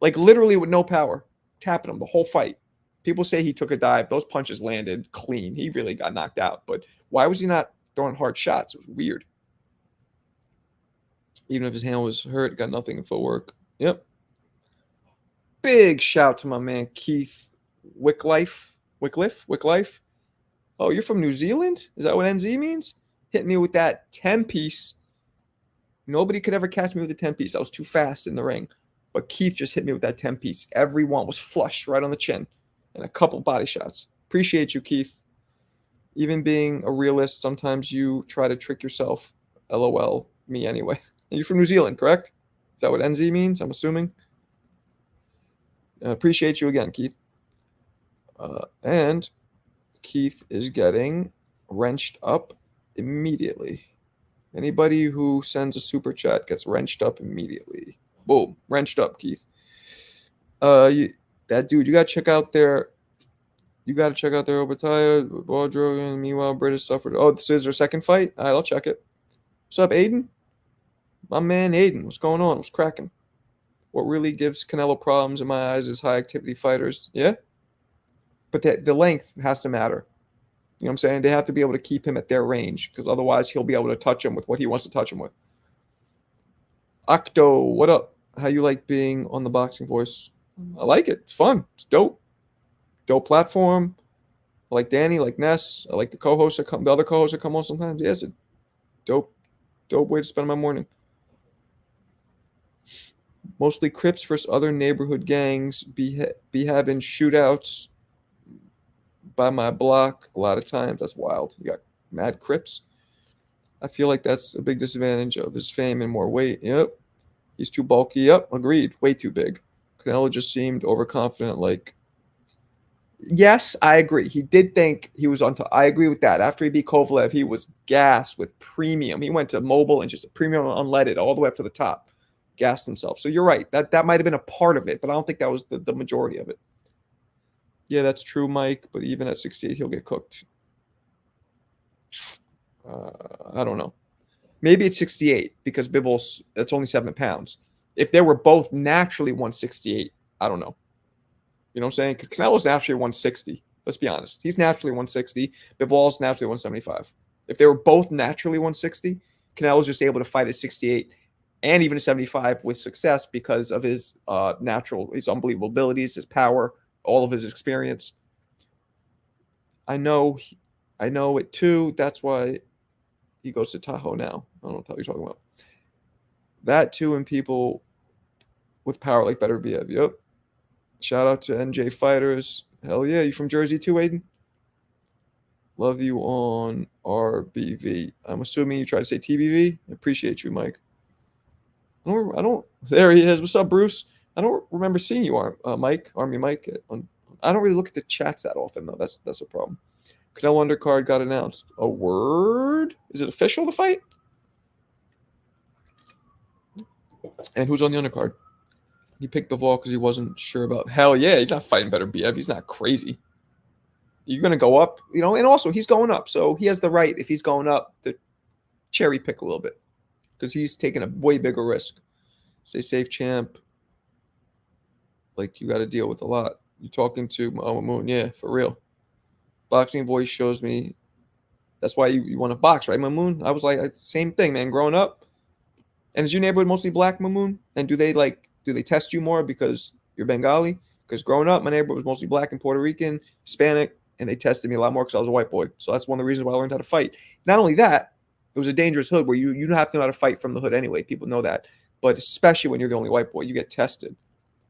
Like, literally with no power. Tapping him the whole fight. People say he took a dive. Those punches landed clean. He really got knocked out. But why was he not throwing hard shots? It was weird. Even if his hand was hurt, got nothing in footwork. Yep. Big shout to my man Keith Wycliffe. Oh, you're from New Zealand? Is that what NZ means? Hit me with that 10-piece. Nobody could ever catch me with a 10-piece. I was too fast in the ring. But Keith just hit me with that 10-piece. Every one was flush right on the chin. And a couple body shots. Appreciate you, Keith. Even being a realist, sometimes you try to trick yourself. LOL. Me anyway. And you're from New Zealand, correct? Is that what NZ means? I'm assuming. Appreciate you again, Keith. And Keith is getting wrenched up immediately. Anybody who sends a super chat gets wrenched up immediately. Boom. Wrenched up, Keith. That dude, you gotta check out their. You gotta check out their Obatiah, Wardrobe. Meanwhile, British suffered. Oh, this is their second fight. All right, I'll check it. What's up, Aiden? My man, Aiden. What's going on? What's cracking? What really gives Canelo problems in my eyes is high activity fighters. Yeah, but the length has to matter. You know what I'm saying? They have to be able to keep him at their range because otherwise he'll be able to touch him with what he wants to touch him with. Octo, what up? How you like being on the Boxing Voice? I like it. It's fun. It's dope. Dope platform. I like Danny, I like Ness. I like the co-hosts that come, the other co-hosts that come on sometimes. Yeah, it's a dope, dope way to spend my morning. Mostly Crips versus other neighborhood gangs be having shootouts by my block a lot of times. That's wild. You got mad Crips. I feel like that's a big disadvantage of his fame and more weight. Yep. He's too bulky. Yep. Agreed. Way too big. Canelo just seemed overconfident. Like, yes, I agree. He did think he was on top. I agree with that. After he beat Kovalev, he was gassed with premium. He went to mobile and just a premium unleaded all the way up to the top. Gassed himself. So you're right. That might have been a part of it, but I don't think that was the majority of it. Yeah, that's true, Mike. But even at 68, he'll get cooked. I don't know. Maybe it's 68 because Bivol's that's only 7 pounds. If they were both naturally 168, I don't know. You know what I'm saying? Because Canelo's naturally 160. Let's be honest. He's naturally 160. Bivol's naturally 175. If they were both naturally 160, Canelo's just able to fight at 68 and even 75 with success because of his his unbelievable abilities, his power, all of his experience. I know it too. That's why he goes to Tahoe now. I don't know what you're talking about. That too, and people with power like Better Behave. Yep. Shout out to NJ Fighters. Hell yeah. You from Jersey too, Aiden? Love you on RBV. I'm assuming you try to say TBV. I appreciate you, Mike. I don't. There he is. What's up, Bruce? I don't remember seeing you, Mike, Army Mike. I don't really look at the chats that often, though. That's a problem. Canelo undercard got announced. A word? Is it official, the fight? And who's on the undercard? He picked Bivol because he wasn't sure about. Hell yeah, he's not fighting Better BF. He's not crazy. You're going to go up, and also he's going up. So he has the right, if he's going up, to cherry pick a little bit because he's taking a way bigger risk. Stay safe, champ. Like, you got to deal with a lot. You're talking to Moon. Yeah, for real. Boxing Voice shows me. That's why you want to box, right, Mamoon? I was like, same thing, man. Growing up, and is your neighborhood mostly black, Mamoon? And do they test you more because you're Bengali? Because growing up, my neighborhood was mostly black and Puerto Rican, Hispanic, and they tested me a lot more because I was a white boy. So that's one of the reasons why I learned how to fight. Not only that, it was a dangerous hood where you don't have to know how to fight from the hood anyway. People know that. But especially when you're the only white boy, you get tested.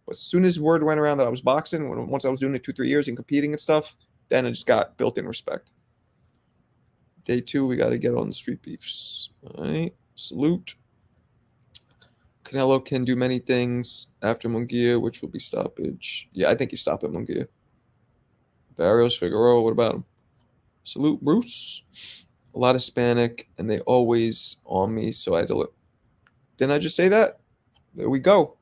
But as soon as word went around that I was boxing, once I was doing it 2-3 years and competing and stuff, then it just got built-in respect. Day 2, we got to get on the street beefs. All right. Salute. Canelo can do many things after Munguia, which will be stoppage. Yeah, I think he's stopping Munguia. Barrios, Figueroa, what about him? Salute, Bruce. A lot of Hispanic, and they always on me, so I had to look. Didn't I just say that? There we go.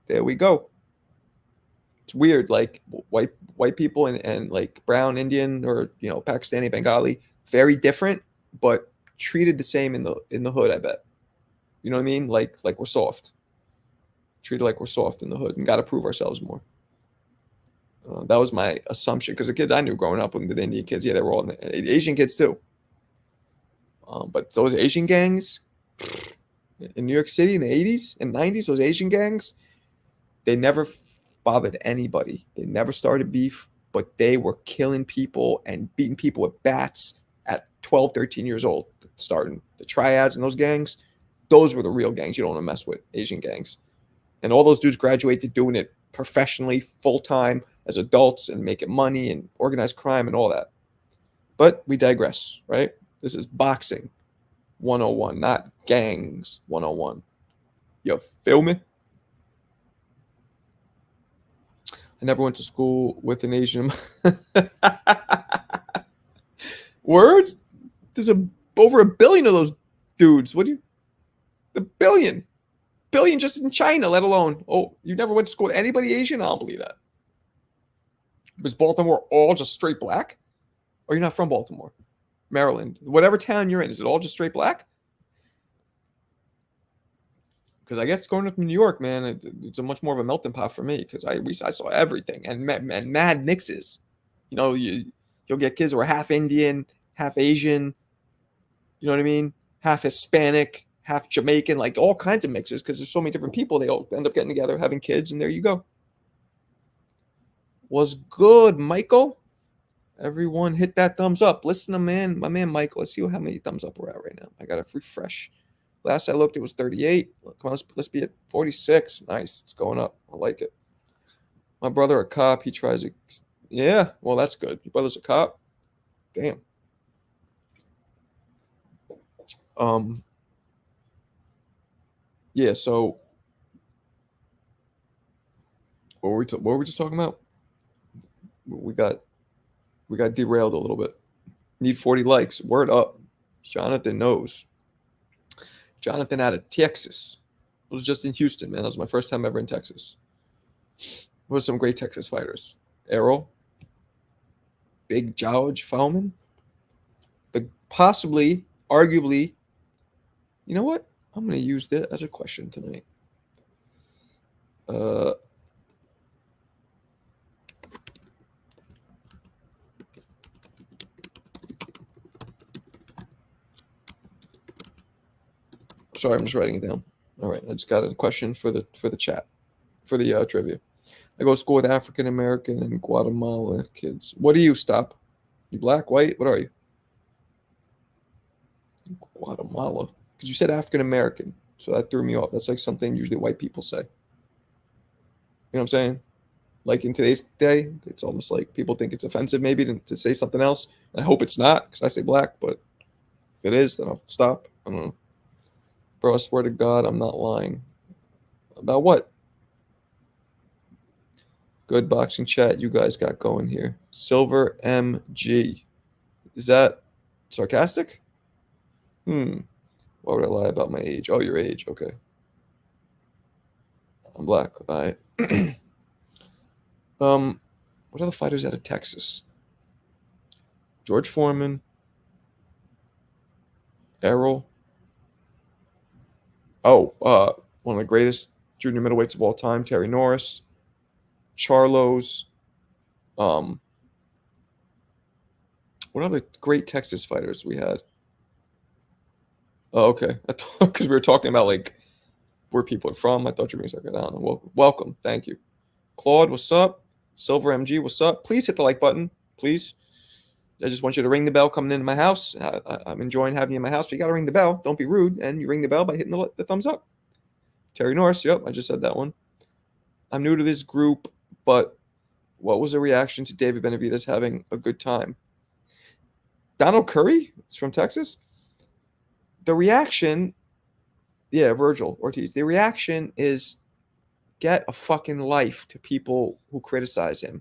It's weird, like white people and like brown Indian or Pakistani, Bengali, very different, but treated the same in the hood, I bet. You know what I mean? Like we're soft. Treated like we're soft in the hood and got to prove ourselves more. That was my assumption because the kids I knew growing up, the Indian kids, yeah, they were all Asian kids too. But those Asian gangs in New York City in the 80s and 90s, those Asian gangs, they never bothered anybody. They never started beef, but they were killing people and beating people with bats at 12, 13 years old. Starting the triads and those gangs, those were the real gangs you don't want to mess with, Asian gangs. And all those dudes graduated doing it professionally, full-time, as adults and making money and organized crime and all that. But we digress, right? This is boxing 101, not gangs 101. You feel me? I never went to school with an Asian. Word? There's over a billion of those dudes. The billion. billion just in China, let alone, oh, you never went to school with anybody Asian? I don't believe that. Was Baltimore all just straight black? Or you're not from Baltimore? Maryland, whatever town you're in, is it all just straight black? Because I guess going up to New York, man, it's a much more of a melting pot for me because I saw everything and mad mixes. You know, you'll get kids who are half Indian, half Asian. You know what I mean? Half Hispanic, half Jamaican, like all kinds of mixes because there's so many different people. They all end up getting together, having kids, and there you go. Was good, Michael. Everyone hit that thumbs up. Listen to my man Michael. Let's see how many thumbs up we're at right now. I got to refresh. Last I looked, it was 38. Come on, let's be at 46. Nice. It's going up. I like it. My brother, a cop, he tries to. Yeah, well, that's good. Your brother's a cop? Damn. Yeah, so what were we just talking about? We got derailed a little bit. Need 40 likes. Word up. Jonathan knows. Jonathan out of Texas. I was just in Houston, man. That was my first time ever in Texas. There were some great Texas fighters. Errol, Big George Foreman, possibly, arguably. You know what? I'm going to use that as a question tonight. Sorry, I'm just writing it down. All right, I just got a question for the chat, for the trivia. I go to school with African American and Guatemala kids. What do you? Stop. You black, white? What are you? Guatemala. Because you said African American, so that threw me off. That's like something usually white people say. You know what I'm saying? Like in today's day, it's almost like people think it's offensive maybe to say something else. I hope it's not because I say black, but if it is, then I'll stop. I don't know. Bro, I swear to God, I'm not lying. About what? Good boxing chat you guys got going here. Silver MG. Is that sarcastic? Why would I lie about my age? Oh, your age. Okay. I'm black. All right. What other fighters out of Texas? George Foreman. Errol. Oh, one of the greatest junior middleweights of all time, Terry Norris. Charlos. What other great Texas fighters we had? Oh, okay. Because we were talking about like where people are from. I thought you were going to say, I don't know. Welcome. Thank you. Claude, what's up? Silver MG, what's up? Please hit the like button. Please. I just want you to ring the bell coming into my house. I'm enjoying having you in my house, but you got to ring the bell. Don't be rude. And you ring the bell by hitting the thumbs up. Terry Norris. Yep, I just said that one. I'm new to this group, but what was the reaction to David Benavidez having a good time? Donald Curry is from Texas. The reaction, yeah, Virgil Ortiz. The reaction is get a fucking life to people who criticize him.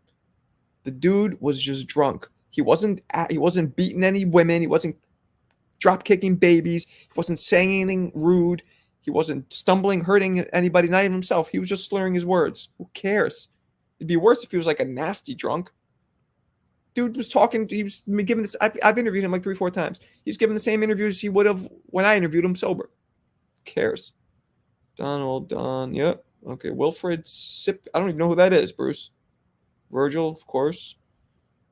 The dude was just drunk. He wasn't beating any women. He wasn't drop kicking babies. He wasn't saying anything rude. He wasn't stumbling, hurting anybody, not even himself. He was just slurring his words. Who cares? It'd be worse if he was like a nasty drunk. Dude was talking. He was giving this. I've interviewed him like 3-4 times. He's giving the same interviews he would have when I interviewed him sober. Who cares? Don. Yep. Okay. Wilfred Sip. I don't even know who that is, Bruce. Virgil, of course.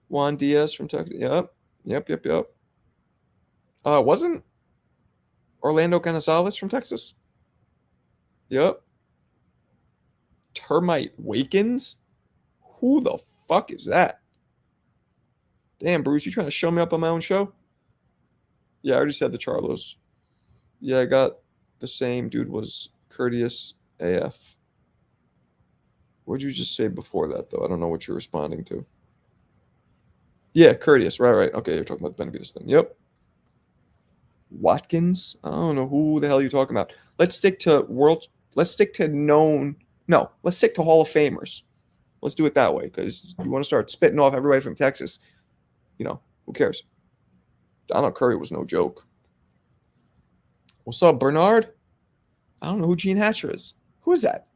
Juan Diaz from Texas. Yep. Wasn't Orlando Gonzalez from Texas? Yep. Termite Wakens? Who the fuck is that? Damn, Bruce, you trying to show me up on my own show? Yeah, I already said the Charlos. Yeah, I got the same. Dude was courteous AF. What did you just say before that, though? I don't know what you're responding to. Yeah, courteous. Right. Okay, you're talking about the Benavidez thing. Yep. Watkins? I don't know who the hell you're talking about. Let's stick to let's stick to Hall of Famers. Let's do it that way, because you want to start spitting off everybody from Texas. Who cares? Donald Curry was no joke. What's up, Bernard? I don't know who Gene Hatcher is. Who is that?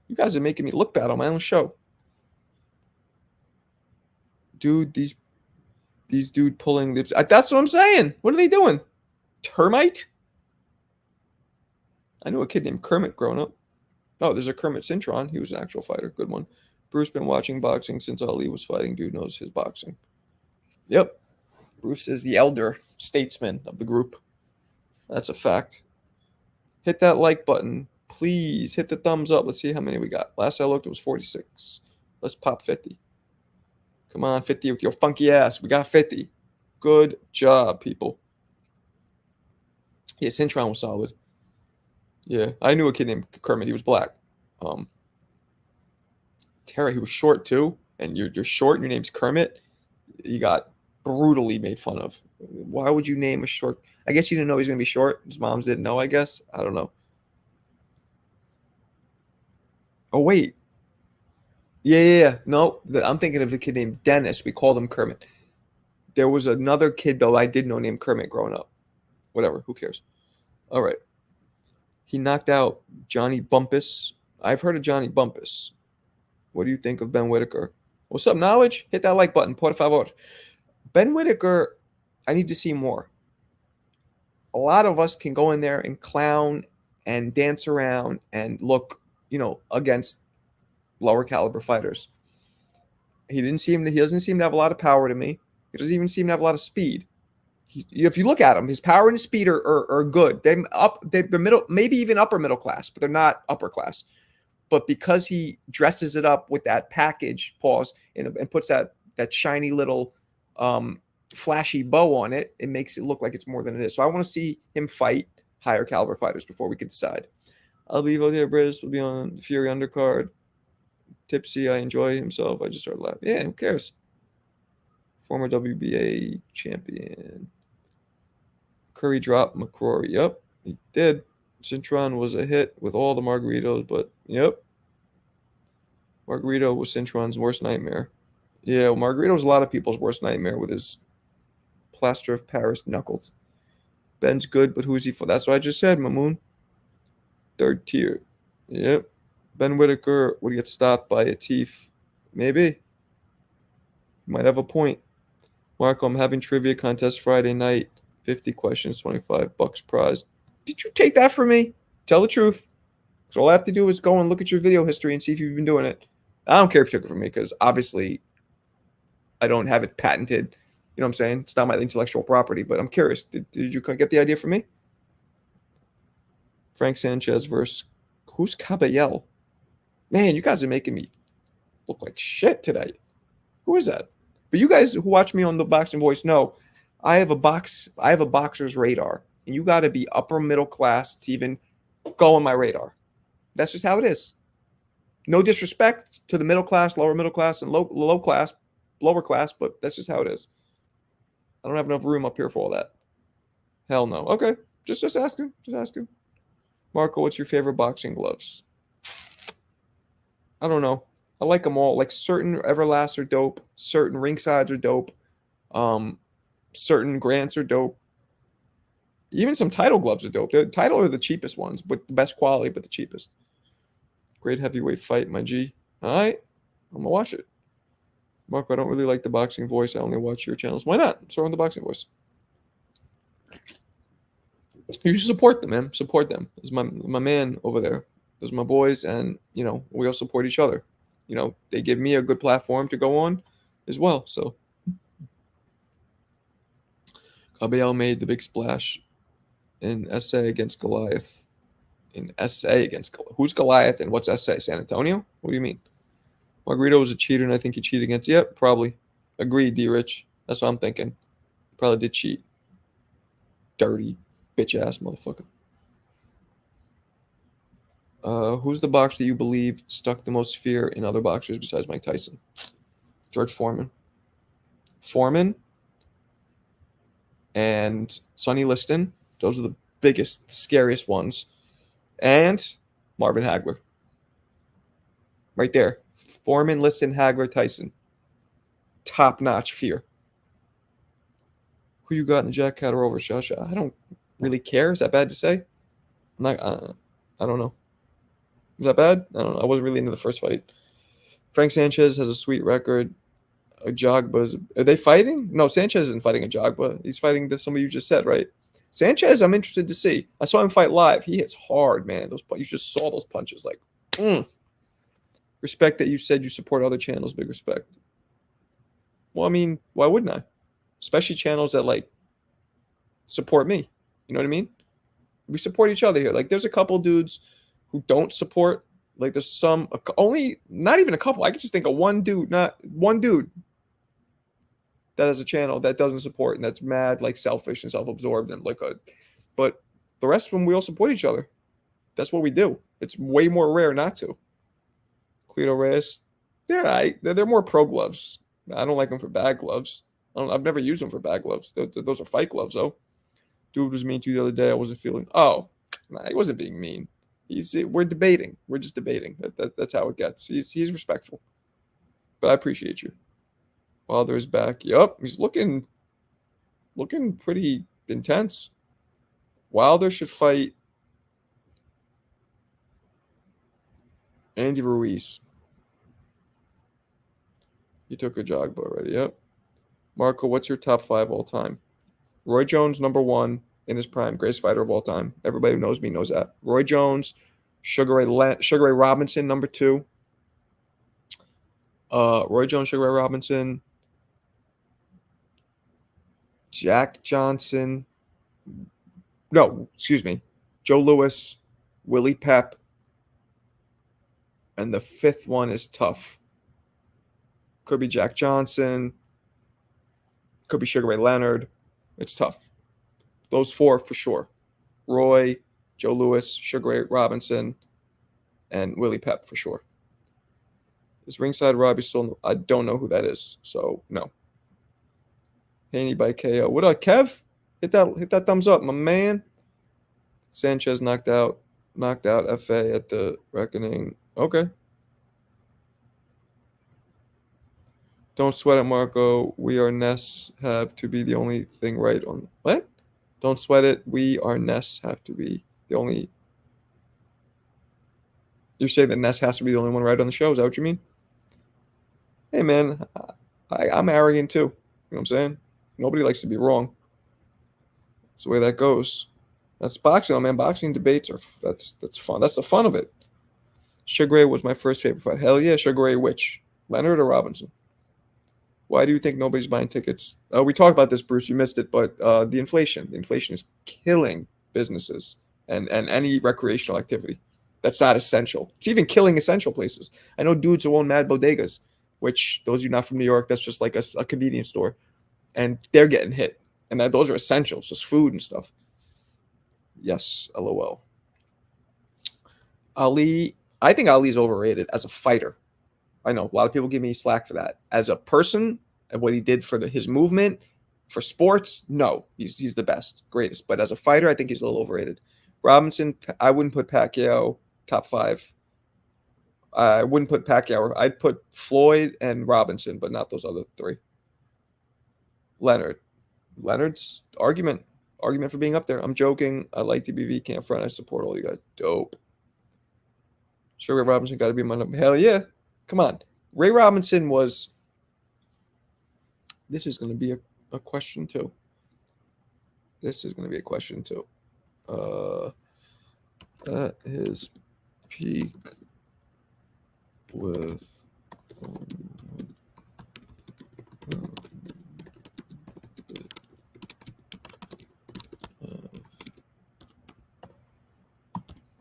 You guys are making me look bad on my own show. Dude, these dude pulling the. That's what I'm saying. What are they doing? Termite? I knew a kid named Kermit growing up. Oh, there's a Kermit Cintron. He was an actual fighter. Good one. Bruce been watching boxing since Ali was fighting. Dude knows his boxing. Yep. Bruce is the elder statesman of the group. That's a fact. Hit that like button. Please hit the thumbs up. Let's see how many we got. Last I looked, it was 46. Let's pop 50. Come on, 50 with your funky ass. We got 50. Good job, people. Yeah, Cintron was solid. Yeah, I knew a kid named Kermit. He was black. Terry, he was short too. And you're short and your name's Kermit. You got brutally made fun of. Why would you name a short? I guess you didn't know he was going to be short. His moms didn't know, I guess. I don't know. Oh, wait. Yeah. No, I'm thinking of the kid named Dennis. We called him Kermit. There was another kid, though, I did know named Kermit growing up. Whatever. Who cares? All right. He knocked out Johnny Bumpus. I've heard of Johnny Bumpus. What do you think of Ben Whitaker? What's up, Knowledge? Hit that like button. Por favor. Ben Whitaker, I need to see more. A lot of us can go in there and clown and dance around and look, against lower caliber fighters. He doesn't seem to have a lot of power to me. He doesn't even seem to have a lot of speed. If you look at him, his power and his speed are good. They're middle, maybe even upper middle class, but they're not upper class. But because he dresses it up with that package, and puts that shiny little flashy bow on it, it makes it look like it's more than it is. So I want to see him fight higher caliber fighters before we can decide. I'll leave O'Dea Briz will be on the Fury undercard. Tipsy, I enjoy himself. I just started laughing. Yeah, who cares? Former WBA champion. Curry dropped McCrory. Yep, he did. Cintron was a hit with all the margaritos, but yep. Margarito was Cintron's worst nightmare. Yeah, well, Margarito was a lot of people's worst nightmare with his plaster of Paris knuckles. Ben's good, but who is he for? That's what I just said, Mamoon. Third tier. Yep. Ben Whitaker would get stopped by a Teef. Maybe. Might have a point. Marco, I'm having trivia contest Friday night. 50 questions, $25 prize. Did you take that from me? Tell the truth. So all I have to do is go and look at your video history and see if you've been doing it. I don't care if you took it from me because obviously I don't have it patented. You know what I'm saying? It's not my intellectual property, but I'm curious. Did you get the idea from me? Frank Sanchez versus who's Caballel? Man, you guys are making me look like shit today. Who is that? But you guys who watch me on the Boxing Voice know I have a boxer's radar, and you got to be upper middle class to even go on my radar. That's just how it is. No disrespect to the middle class, lower middle class, and low class, lower class, but that's just how it is. I don't have enough room up here for all that. Hell no. Okay, just asking. Just asking. Marco, what's your favorite boxing gloves? I don't know. I like them all. Like certain Everlasts are dope. Certain Ringsides are dope. Certain Grants are dope. Even some Title gloves are dope. The Title are the cheapest ones, but the best quality, but the cheapest. Great heavyweight fight, my G. All right. I'm going to watch it. Marco, I don't really like the Boxing Voice. I only watch your channels. Why not? Start on the Boxing Voice. You should support them, man. Support them. There's my man over there. Those are my boys, and, we all support each other. They give me a good platform to go on as well, so. Caballel made the big splash in SA against Goliath. Who's Goliath and what's SA? San Antonio? What do you mean? Margarito was a cheater, and I think he cheated against. Yep, probably. Agreed, D-Rich. That's what I'm thinking. Probably did cheat. Dirty, bitch-ass motherfucker. Who's the boxer you believe stuck the most fear in other boxers besides Mike Tyson? George Foreman. Foreman and Sonny Liston. Those are the biggest, scariest ones. And Marvin Hagler. Right there. Foreman, Liston, Hagler, Tyson. Top-notch fear. Who you got in the Jack Catterall over Shasha? I don't really care. Is that bad to say? I'm not. I don't know. Is that bad? I don't know. I wasn't really into the first fight. Frank Sanchez has a sweet record. Ajagba's. Are they fighting? No, Sanchez isn't fighting Ajagba. He's fighting somebody you just said, right? Sanchez, I'm interested to see. I saw him fight live. He hits hard, man. You just saw those punches. Like, respect that you said you support other channels. Big respect. Well, I mean, why wouldn't I? Especially channels that like support me. You know what I mean? We support each other here. Like, there's a couple dudes who don't support. Like, there's some only not even a couple. I can just think of one dude, not one dude that has a channel that doesn't support and that's mad, like selfish and self-absorbed and like a. But the rest of them, we all support each other. That's what we do. It's way more rare not to. Cleto Reyes, they're more pro gloves. I don't like them for bad gloves. I've never used them for bad gloves. Those are fight gloves, though. Dude was mean to you the other day. I wasn't feeling. Oh, nah, he wasn't being mean. We're debating. We're just debating. That's how it gets. He's respectful. But I appreciate you. Wilder's back. Yup, he's looking pretty intense. Wilder should fight Andy Ruiz. He took a jog already. Yep. Marco, what's your top 5 all time? Roy Jones, number 1 in his prime, greatest fighter of all time. Everybody who knows me knows that. Roy Jones, Sugar Ray Robinson, number 2. Roy Jones, Sugar Ray Robinson, Jack Johnson. No, excuse me. Joe Louis, Willie Pep, and the 5th one is tough. Could be Jack Johnson. Could be Sugar Ray Leonard. It's tough. Those 4 for sure. Roy, Joe Louis, Sugar Ray Robinson, and Willie Pep for sure. Is Ringside Robbie still? I don't know who that is, so no. Haney by KO. What up, Kev? Hit that thumbs up, my man. Sanchez knocked out FA at the Reckoning. Okay. Don't sweat it, Marco. We are Ness have to be the only thing right on what? Don't sweat it. We are Ness have to be the only. You're saying that Ness has to be the only one right on the show? Is that what you mean? Hey man, I'm arrogant too. You know what I'm saying? Nobody likes to be wrong. That's the way that goes. That's boxing, man. Boxing debates that's fun. That's the fun of it. Sugar Ray was my first favorite fight. Hell yeah, Sugar Ray. Which Leonard or Robinson? Why do you think nobody's buying tickets? We talked about this, Bruce. You missed it, but the inflation. The inflation is killing businesses and any recreational activity that's not essential. It's even killing essential places. I know dudes who own mad bodegas, which those of you not from New York, that's just like a convenience store, and they're getting hit. And those are essentials, just food and stuff. Yes, LOL. Ali, I think Ali's overrated as a fighter. I know a lot of people give me slack for that. As a person and what he did for his movement, for sports, no, he's the best, greatest. But as a fighter, I think he's a little overrated. Robinson, I wouldn't put Pacquiao top 5. I wouldn't put Pacquiao. I'd put Floyd and Robinson, but not those other 3. Leonard's argument for being up there. I'm joking. I like DBV, can't front. I support all you guys. Dope. Sugar Ray Robinson got to be my number. Hell yeah. Come on. Ray Robinson was. This is going to be a question too. At his peak with.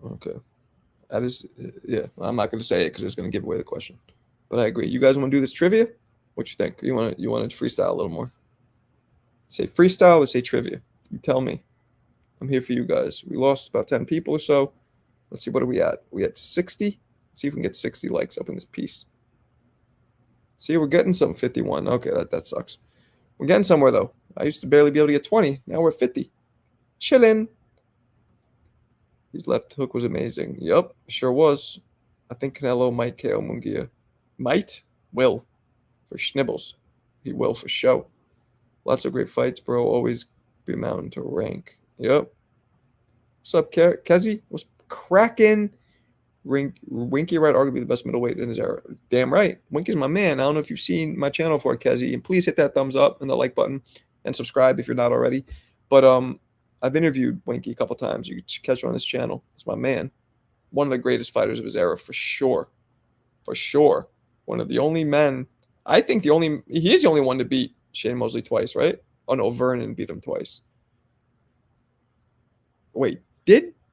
Okay. That is, yeah, I'm not going to say it because it's going to give away the question. But I agree. You guys want to do this trivia? What you think? You want to freestyle a little more? Say freestyle or say trivia? You tell me. I'm here for you guys. We lost about 10 people or so. Let's see, what are we at? We at 60? Let's see if we can get 60 likes up in this piece. See, we're getting some 51. Okay, that sucks. We're getting somewhere, though. I used to barely be able to get 20. Now we're 50. Chillin'. His left hook was amazing. Yep, sure was. I think Canelo might KO Munguia. Might? Will. For Schnibbles. He will for show. Lots of great fights, bro. Always be a mountain to rank. Yep. What's up, Kezi? What's cracking. Winky Red, arguably the best middleweight in his era. Damn right. Winky's my man. I don't know if you've seen my channel for it, Kezi. And please hit that thumbs up and the like button and subscribe if you're not already. But I've interviewed Winky a couple times. You can catch her on this channel. It's my man. One of the greatest fighters of his era, for sure. For sure. One of the only men. I think he is the only one to beat Shane Mosley twice, right? Oh no, Vernon beat him twice. Wait,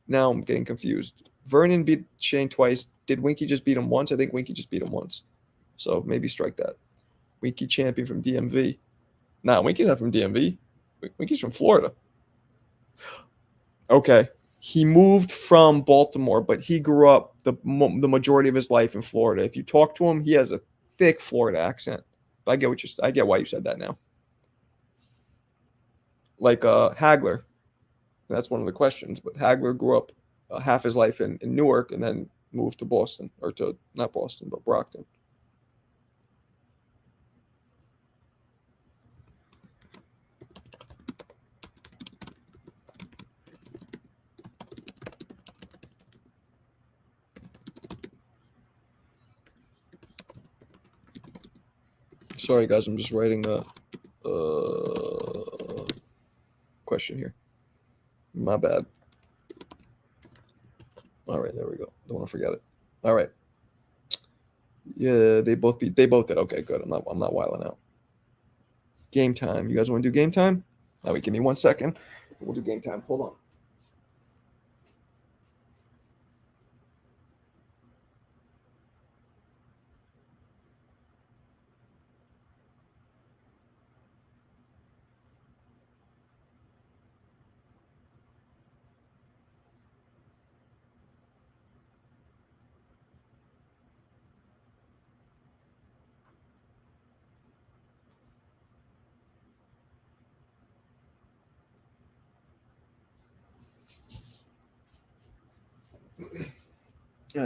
now I'm getting confused. Vernon beat Shane twice. Did Winky just beat him once? I think Winky just beat him once. So maybe strike that. Winky champion from DMV. Nah, Winky's not from DMV. Winky's from Florida. Okay. He moved from Baltimore, but he grew up the majority of his life in Florida. If you talk to him, he has a thick Florida accent. But I get why you said that now. Like Hagler. That's one of the questions. But Hagler grew up half his life in Newark and then moved to Boston, or to not Boston, but Brockton. Sorry, guys, I'm just writing a question here. My bad. All right, there we go. Don't want to forget it. All right. Yeah, they both did. Okay, good. I'm not wilding out. Game time. You guys want to do game time? Now, wait, give me 1 second. We'll do game time. Hold on.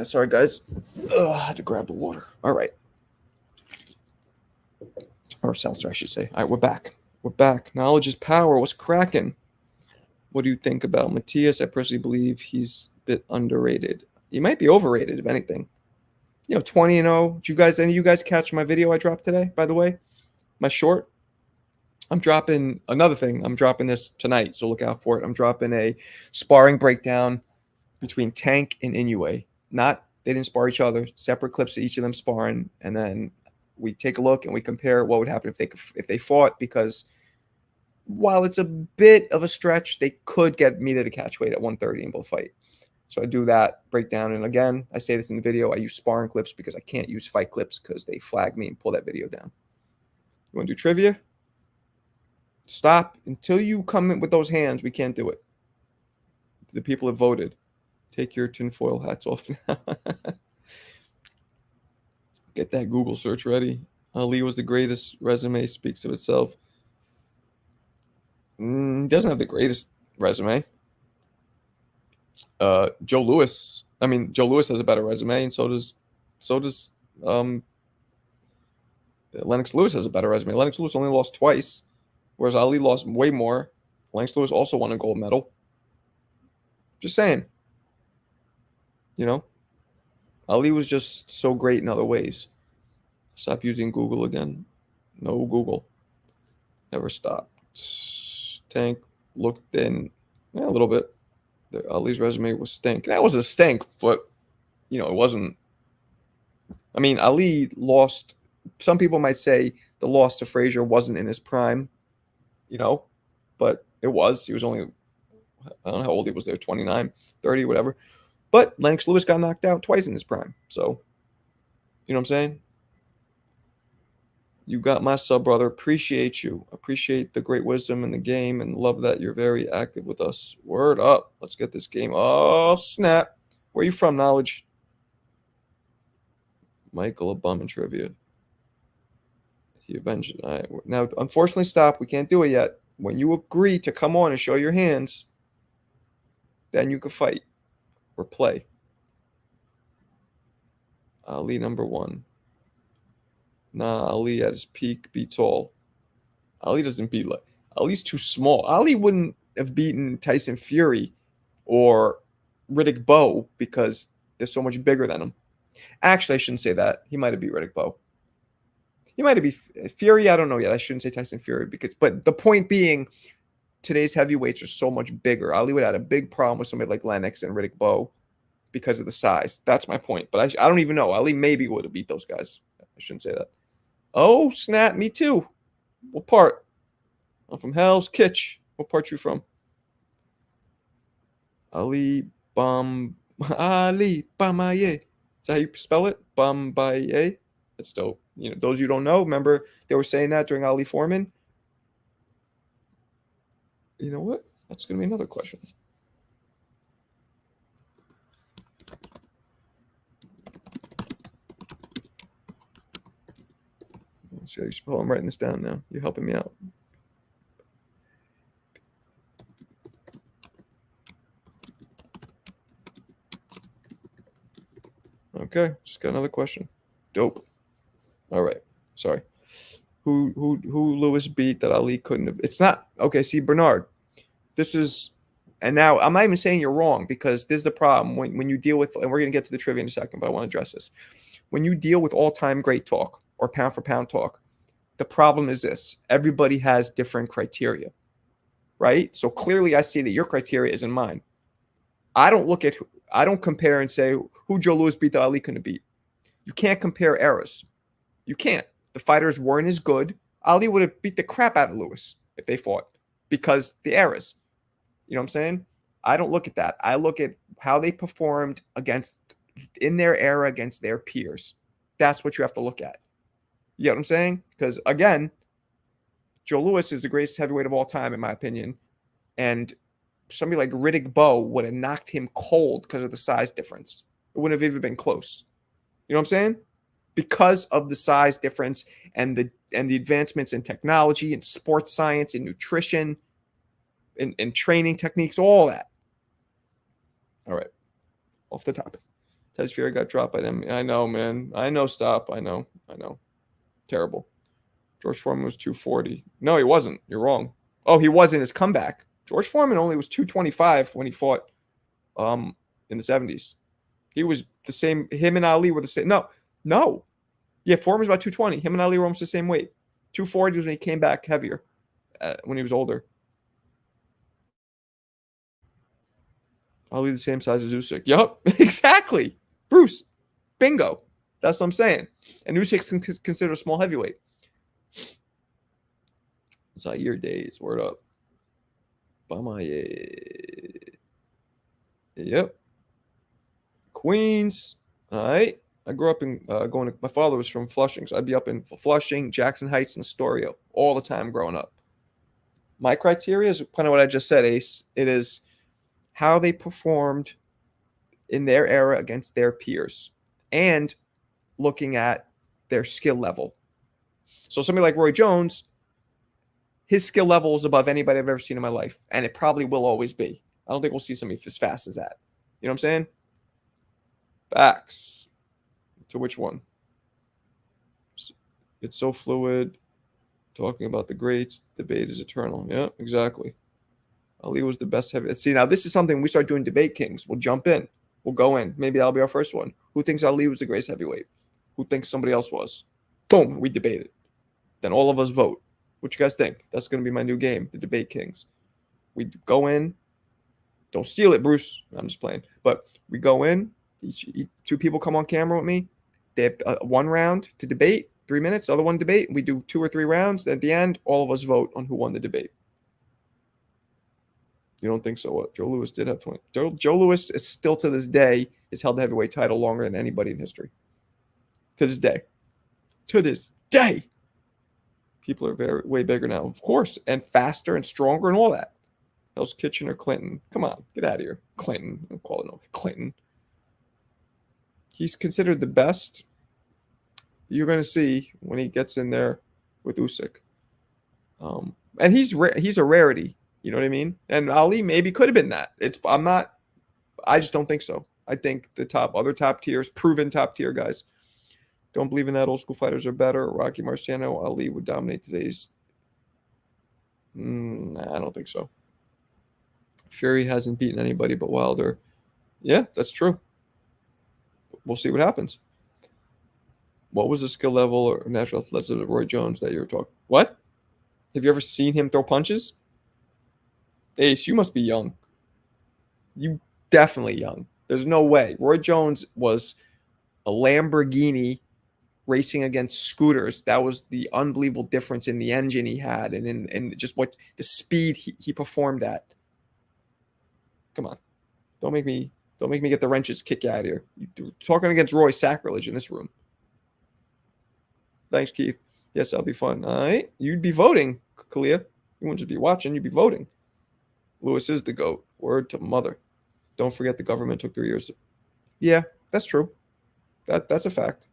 Sorry, guys. I had to grab the water. All right. Or seltzer, I should say. All right, we're back. We're back. Knowledge is power. What's cracking? What do you think about Matthias? I personally believe he's a bit underrated. He might be overrated, if anything. 20-0. Did any of you guys catch my video I dropped today, by the way? My short? I'm dropping another thing. I'm dropping this tonight, so look out for it. I'm dropping a sparring breakdown between Tank and Inoue. They didn't spar each other. Separate clips of each of them sparring, and then we take a look and we compare what would happen if they fought. Because while it's a bit of a stretch, they could get meted at catch weight at 130 and both fight. So I do that breakdown, and again, I say this in the video. I use sparring clips because I can't use fight clips because they flag me and pull that video down. You want to do trivia? Stop until you come in with those hands. We can't do it. The people have voted. Take your tinfoil hats off now. Get that Google search ready. Ali was the greatest. Resume speaks of itself. He doesn't have the greatest resume. Joe Louis has a better resume, and so does Lennox Lewis has a better resume. Lennox Lewis only lost twice, whereas Ali lost way more. Lennox Lewis also won a gold medal. Just saying. Ali was just so great in other ways. Stop using Google again. No Google. Never stopped. Tank looked in a little bit. Ali's resume was stink. That was a stink, but it wasn't. Ali lost. Some people might say the loss to Frazier wasn't in his prime, but it was. He was only, I don't know how old he was there, 29, 30, whatever. But Lennox Lewis got knocked out twice in his prime. So, you know what I'm saying? You got my sub, brother. Appreciate you. Appreciate the great wisdom in the game and love that you're very active with us. Word up. Let's get this game. Oh, snap. Where you from, Knowledge? Michael, a bum in trivia. He avenged it. All right. Now, unfortunately, stop. We can't do it yet. When you agree to come on and show your hands, then you can fight or play. Ali number 1. Nah, Ali at his peak beats all. Ali doesn't beat Ali's too small. Ali wouldn't have beaten Tyson Fury or Riddick Bowe because they're so much bigger than him. Actually, I shouldn't say that. He might have beat Riddick Bowe. He might have beat Fury. I don't know yet. I shouldn't say Tyson Fury but the point being, today's heavyweights are so much bigger. Ali would have had a big problem with somebody like Lennox and Riddick Bowe because of the size. That's my point. But I don't even know. Ali maybe would have beat those guys. I shouldn't say that. Oh, snap. Me too. What part? I'm from Hell's Kitch. What part you from? Ali Bamaye. Is that how you spell it? Bambaye? That's dope. You know, those you don't know, remember they were saying that during Ali Foreman? You know what? That's going to be another question. Let's see how you spell. I'm writing this down now. You're helping me out. Okay, just got another question. Dope. All right. Sorry. Who Lewis beat that Ali couldn't have? It's not okay. See, Bernard, this is, and now I'm not even saying you're wrong because this is the problem when you deal with, and we're gonna get to the trivia in a second, but I want to address this. When you deal with all-time great talk or pound for pound talk, the problem is this: everybody has different criteria, right? So clearly, I see that your criteria isn't mine. I don't compare and say who Joe Louis beat that Ali couldn't beat. You can't compare eras. You can't. The fighters weren't as good. Ali would have beat the crap out of Lewis if they fought because the eras. You know what I'm saying? I don't look at that. I look at how they performed in their era against their peers. That's what you have to look at. You know what I'm saying? Because again, Joe Louis is the greatest heavyweight of all time, in my opinion. And somebody like Riddick Bowe would have knocked him cold because of the size difference. It wouldn't have even been close. You know what I'm saying? Because of the size difference and the advancements in technology and sports science and nutrition and training techniques, all that. All right. Off the topic. Tyson Fury got dropped by them. I know, man. I know, stop. I know. Terrible. George Foreman was 240. No, he wasn't. You're wrong. Oh, he was in his comeback. George Foreman only was 225 when he fought in the 70s. He was the same. Him and Ali were the same. No. Yeah, Foreman's about 220. Him and Ali were almost the same weight. 240 was when he came back heavier when he was older. Ali the same size as Usyk. Yup, exactly. Bruce, bingo. That's what I'm saying. And Usyk's considered a small heavyweight. Zaire days. Word up. Bamaye. Yep. Queens. All right. I grew up in my father was from Flushing, so I'd be up in Flushing, Jackson Heights, and Astoria all the time growing up. My criteria is kind of what I just said, Ace. It is how they performed in their era against their peers and looking at their skill level. So somebody like Roy Jones, his skill level is above anybody I've ever seen in my life, and it probably will always be. I don't think we'll see somebody as fast as that. You know what I'm saying? Facts. To which one? It's so fluid. Talking about the greats, debate is eternal. Yeah, exactly. Ali was the best heavy. See, now this is something we start doing debate kings. We'll jump in. We'll go in. Maybe that'll be our first one. Who thinks Ali was the greatest heavyweight? Who thinks somebody else was? Boom, we debate it. Then all of us vote. What you guys think? That's going to be my new game, the debate kings. We go in. Don't steal it, Bruce. I'm just playing. But we go in. Two people come on camera with me. They have one round to debate, 3 minutes, other one debate. We do 2 or 3 rounds. At the end, all of us vote on who won the debate. You don't think so? What? Joe Louis did have 20. Joe Louis is still to this day has held the heavyweight title longer than anybody in history. To this day. To this day. People are way bigger now, of course, and faster and stronger and all that. Hell's Kitchen or Clinton? Come on, get out of here. Clinton. I'm calling him Clinton. He's considered the best. You're going to see when he gets in there with Usyk. And he's a rarity. You know what I mean? And Ali maybe could have been that. I just don't think so. I think the other top tiers, proven top tier guys, don't believe in that. Old school fighters are better. Rocky Marciano, Ali would dominate today's. Nah, I don't think so. Fury hasn't beaten anybody but Wilder. Yeah, that's true. We'll see what happens. What was the skill level or natural athleticism of Roy Jones that you were talking? What? Have you ever seen him throw punches? Ace, you must be young. You definitely young. There's no way. Roy Jones was a Lamborghini racing against scooters. That was the unbelievable difference in the engine he had and in just what the speed he performed at. Come on. Don't make me get the wrenches kick you out of here. You're talking against Roy sacrilege in this room. Thanks, Keith. Yes, that'll be fun. All right. You'd be voting, Kalia. You wouldn't just be watching, you'd be voting. Lewis is the GOAT. Word to mother. Don't forget the government took 3 years. Yeah, that's true. That's a fact.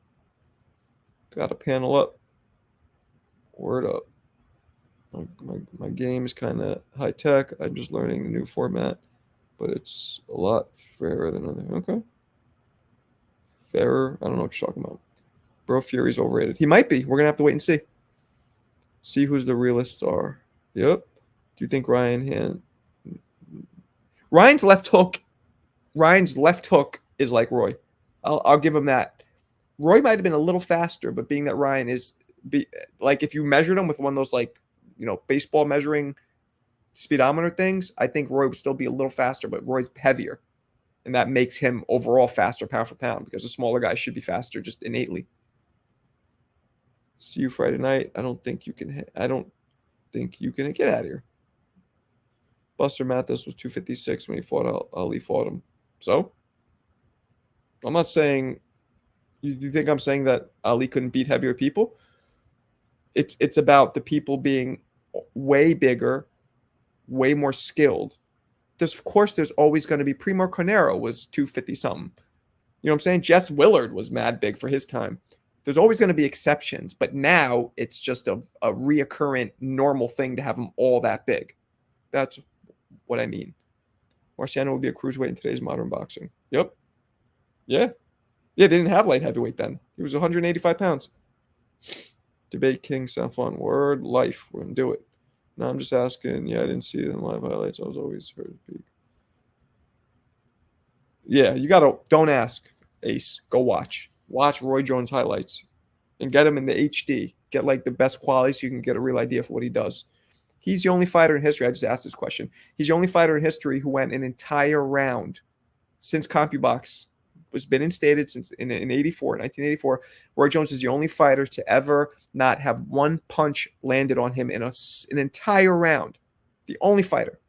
Got to panel up. Word up. My game is kind of high tech. I'm just learning the new format, but it's a lot fairer than other. Okay. Fairer? I don't know what you're talking about. Bro Fury's overrated. He might be. We're going to have to wait and see. See who's the realists are. Yep. Do you think Ryan's left hook is like Roy. I'll give him that. Roy might have been a little faster, but being that Ryan is like if you measured him with one of those like, baseball measuring speedometer things, I think Roy would still be a little faster, but Roy's heavier. And that makes him overall faster pound for pound because the smaller guy should be faster just innately. See you Friday night. I don't think you can get out of here. Buster Mathis was 256 when he fought Ali fought him. So I'm not saying you think I'm saying that Ali couldn't beat heavier people. It's about the people being way bigger, way more skilled. There's always going to be Primo Carnero was 250 something. You know what I'm saying? Jess Willard was mad big for his time. There's always going to be exceptions, but now it's just a reoccurrent normal thing to have them all that big. That's what I mean. Marciano would be a cruiserweight in today's modern boxing. Yep. Yeah. Yeah, they didn't have light heavyweight then. He was 185 pounds. Debate King sound fun. Word life. We're going to do it. No, I'm just asking. Yeah, I didn't see it in live highlights. I was always heard to speak. Yeah, you got to, don't ask, Ace. Go watch. Watch Roy Jones highlights and get him in the HD. Get like the best quality so you can get a real idea for what he does. He's the only fighter in history. I just asked this question. He's the only fighter in history who went an entire round since CompuBox was been instated since in 1984. Roy Jones is the only fighter to ever not have one punch landed on him in an entire round. The only fighter.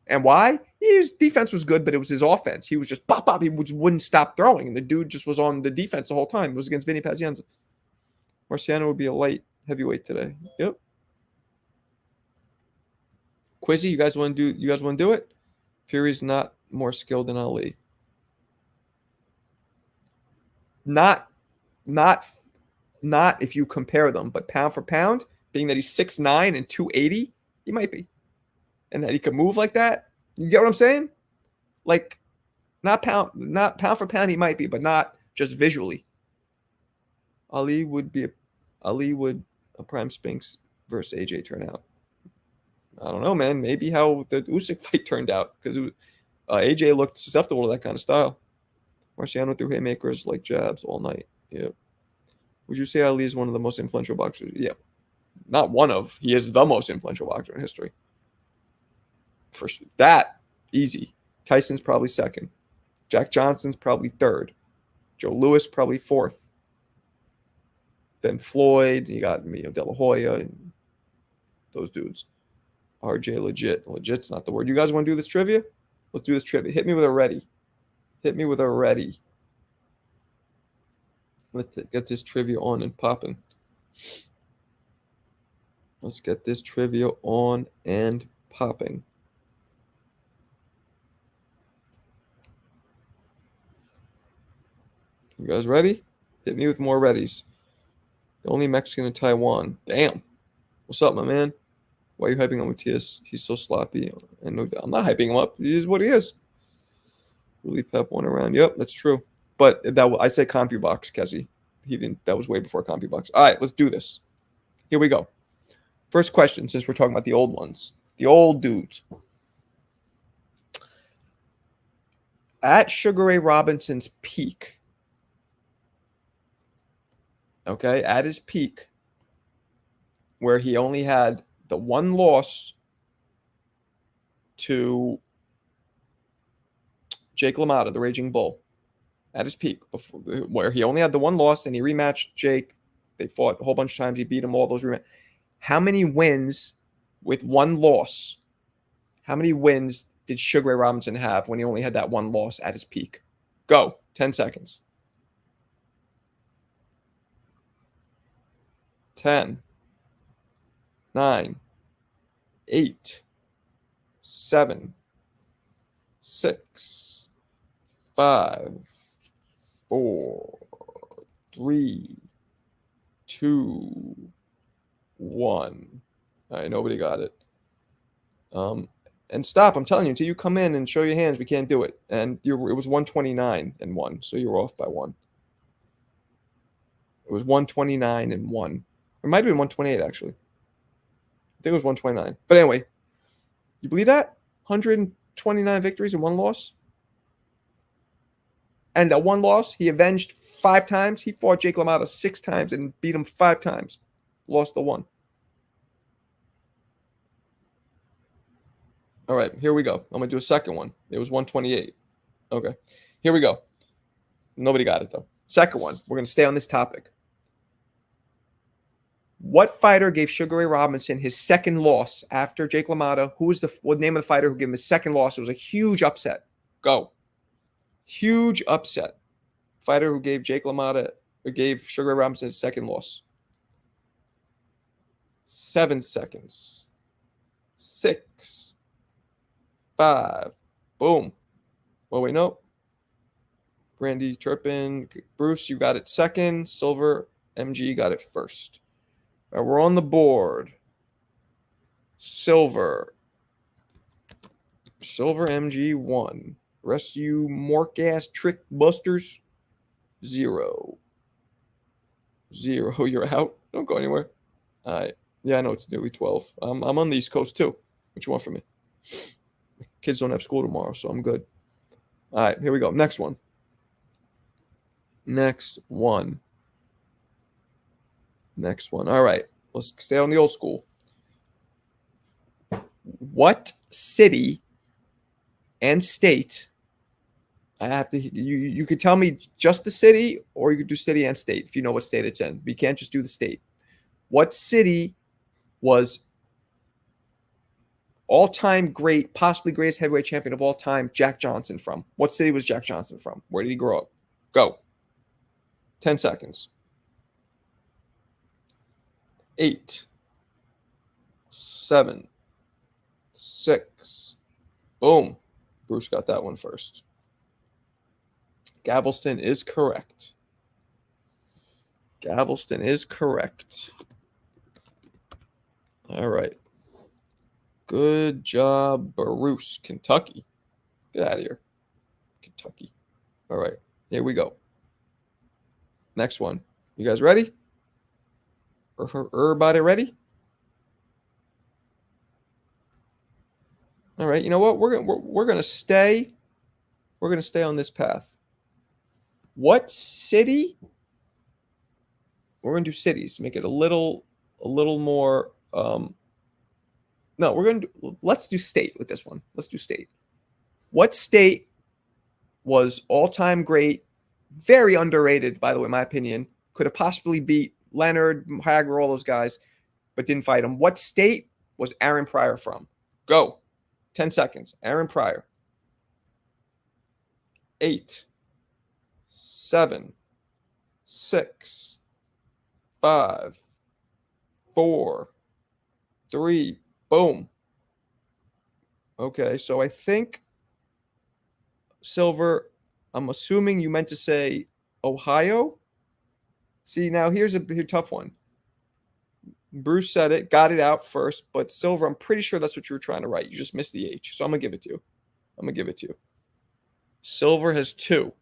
And why? His defense was good, but it was his offense. He was just pop, pop. He just wouldn't stop throwing. And the dude just was on the defense the whole time. It was against Vinny Pazienza. Marciano would be a light heavyweight today. Yep. Quizzy, you guys want to do it? Fury's not more skilled than Ali. Not if you compare them, but pound for pound, being that he's 6'9" and 280, he might be. And that he can move like that. You get what I'm saying? Like, not pound for pound, he might be, but not just visually. Ali would a prime Spinks versus AJ turn out. I don't know, man. Maybe how the Usyk fight turned out because AJ looked susceptible to that kind of style. Marciano threw haymakers like jabs all night. Yep. Would you say Ali is one of the most influential boxers? Yeah. Not one of. He is the most influential boxer in history. For that, easy. Tyson's probably second. Jack Johnson's probably third. Joe Louis probably fourth. Then Floyd. You got De La Hoya and those dudes. RJ legit. Legit's not the word. You guys want to do this trivia? Let's do this trivia. Hit me with a ready. Let's get this trivia on and popping. Let's get this trivia on and popping. You guys ready? Hit me with more readies. The only Mexican in Taiwan. Damn. What's up, my man? Why are you hyping up Matias? He's so sloppy. And I'm not hyping him up. He is what he is. Willie Pep won around. Yep, that's true. But I said CompuBox, Kessie. He didn't. That was way before CompuBox. All right, let's do this. Here we go. First question, since we're talking about the old ones, the old dudes. at Sugar Ray Robinson's peak, okay, at his peak, where he only had the one loss to Jake LaMotta, the Raging Bull, at his peak, before, where he only had the one loss and he rematched Jake. They fought a whole bunch of times. He beat him all those rematches. How many wins with one loss? How many wins did Sugar Ray Robinson have when he only had that one loss at his peak? Go. 10 seconds. 10, 9, 8, 7, 6, 5, 4, 3, 2, 1. All right, nobody got it. And stop, I'm telling you, until you come in and show your hands, we can't do it. And it was 129 and 1, so you were off by 1. It was 129 and 1. It might have been 128, actually. I think it was 129. But anyway, you believe that? 129 victories and 1 loss? And that 1 loss, he avenged 5 times. He fought Jake LaMotta 6 times and beat him 5 times. Lost the 1. All right, here we go. I'm going to do a second one. It was 128. Okay, here we go. Nobody got it, though. Second one. We're going to stay on this topic. What fighter gave Sugar Ray Robinson his second loss after Jake LaMotta? Who was the name of the fighter who gave him his second loss? It was a huge upset. Go. Huge upset. Fighter who gave Jake LaMotta or gave Sugar Ray Robinson his second loss. 7 seconds. 6, 5. Boom. Well, wait, no. Brandy Turpin. Bruce, you got it second. Silver MG got it first. All right, we're on the board. Silver MG 1. Rest of you mork-ass trick busters, 0. You're out. Don't go anywhere. All right. Yeah, I know it's nearly 12. I'm on the East Coast, too. What you want from me? Kids don't have school tomorrow, so I'm good. All right, here we go. Next one. Next one. All right, let's stay on the old school. What city and state? I have to. You could tell me just the city, or you could do city and state if you know what state it's in. But you can't just do the state. What city was all-time great, possibly greatest heavyweight champion of all time, Jack Johnson from? What city was Jack Johnson from? Where did he grow up? Go. 10 seconds. 8, 7, 6. Boom. Bruce got that one first. Galveston is correct. All right. Good job, Bruce. Kentucky. Get out of here. Kentucky. All right. Here we go. Next one. You guys ready? Everybody ready? All right. You know what? We're gonna stay. We're gonna stay on this path. What city? We're gonna do cities. Make it a little more. No, let's do state with this one. Let's do state. What state was all-time great, very underrated, by the way, in my opinion, could have possibly beat Leonard, Hagler, all those guys, but didn't fight him? What state was Aaron Pryor from? Go. 10 seconds. Aaron Pryor. 8, 7, 6, 5, 4, 3. Boom. Okay, so I think, Silver, I'm assuming you meant to say Ohio. See, now here's a tough one. Bruce said it, got it out first, but Silver, I'm pretty sure that's what you were trying to write. You just missed the H, so I'm going to give it to you. Silver has 2.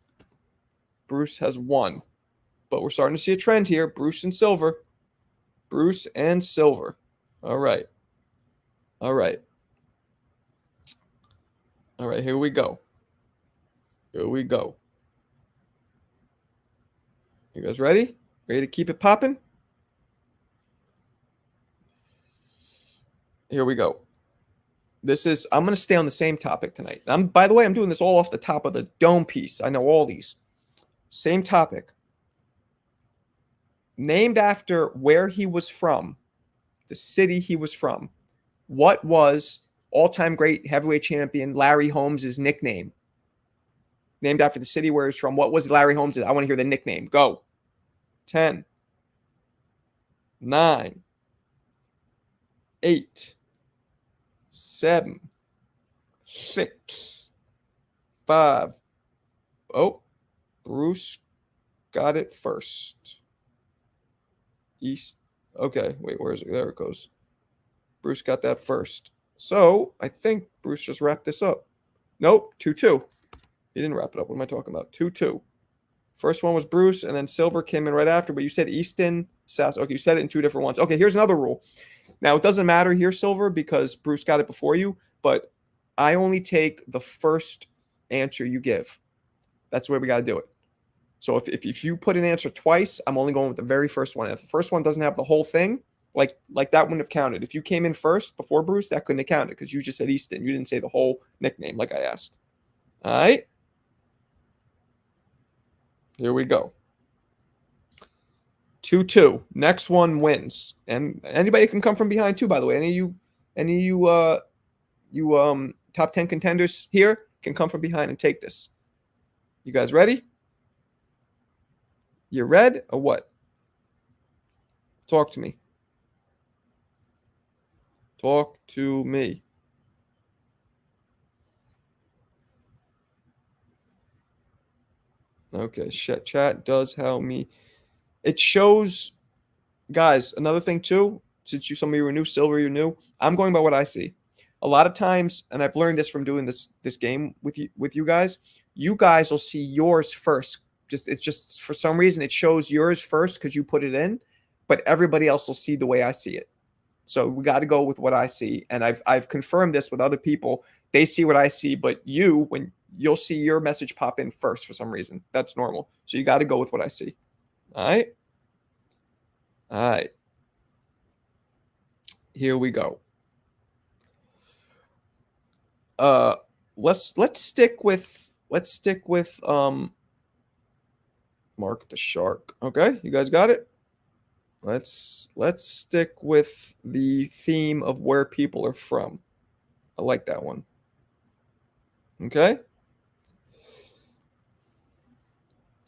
Bruce has 1. But we're starting to see a trend here. Bruce and Silver. All right, here we go. Here we go. You guys ready? Ready to keep it popping? Here we go. I'm going to stay on the same topic tonight. By the way, I'm doing this all off the top of the dome piece. I know all these. Same topic. Named after where he was from, the city he was from. What was all-time great heavyweight champion Larry Holmes' nickname? Named after the city where he's from. What was Larry Holmes'? I want to hear the nickname. Go. 10, 9, 8, 7, 6, 5. Oh, Bruce got it first. East. Okay, wait, where is it? There it goes. Bruce got that first. So I think Bruce just wrapped this up. Nope, 2-2. He didn't wrap it up. What am I talking about? 2-2. First one was Bruce, and then Silver came in right after, but you said Easton, South. Okay, you said it in two different ones. Okay, here's another rule. Now, it doesn't matter here, Silver, because Bruce got it before you, but I only take the first answer you give. That's the way we got to do it. So if you put an answer twice, I'm only going with the very first one. If the first one doesn't have the whole thing, like that wouldn't have counted. If you came in first before Bruce, that couldn't have counted because you just said Easton. You didn't say the whole nickname like I asked. All right. Here we go. 2-2. Next one wins. And anybody can come from behind too, by the way. Any of you top 10 contenders here can come from behind and take this. You guys ready? You read or what? Talk to me. Talk to me. Okay, chat does help me. It shows, guys, another thing too, since some of you are new, Silver, you're new, I'm going by what I see. A lot of times, and I've learned this from doing this game with you guys will see yours first. It's just for some reason it shows yours first because you put it in, but everybody else will see the way I see it. So we got to go with what I see, and I've confirmed this with other people. They see what I see, but when you'll see your message pop in first for some reason. That's normal. So you got to go with what I see. All right. All right. Here we go. Let's stick with Mark the Shark. Okay, you guys got it? Let's stick with the theme of where people are from. I like that one. Okay.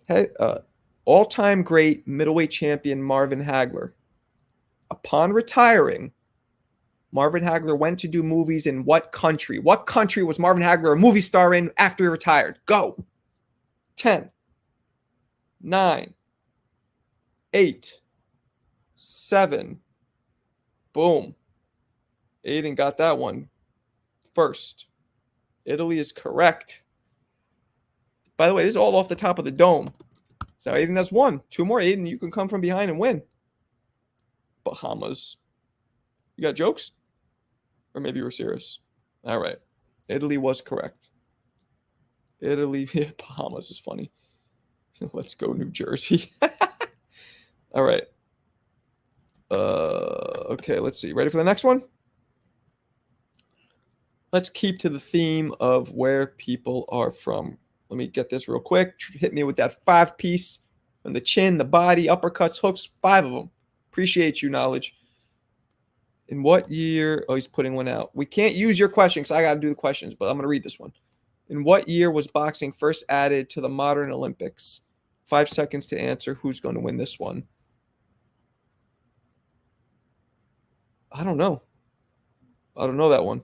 Hey, all-time great middleweight champion Marvin Hagler. Upon retiring, Marvin Hagler went to do movies in what country? What country was Marvin Hagler a movie star in after he retired? Go. 10, 9, 8, 7. Boom. Aiden got that one first. Italy is correct. By the way, this is all off the top of the dome. So Aiden has one. Two more, Aiden. You can come from behind and win. Bahamas. You got jokes? Or maybe you were serious. All right. Italy was correct. Italy, Bahamas is funny. Let's go New Jersey. All right. Okay, let's see. Ready for the next one? Let's keep to the theme of where people are from. Let me get this real quick. Hit me with that 5-piece on the chin, the body, uppercuts, hooks, 5 of them. Appreciate you, knowledge. In what year? Oh, he's putting one out. We can't use your question because I got to do the questions, but I'm going to read this one. In what year was boxing first added to the modern Olympics? 5 seconds to answer. Who's going to win this one? I don't know. I don't know that one.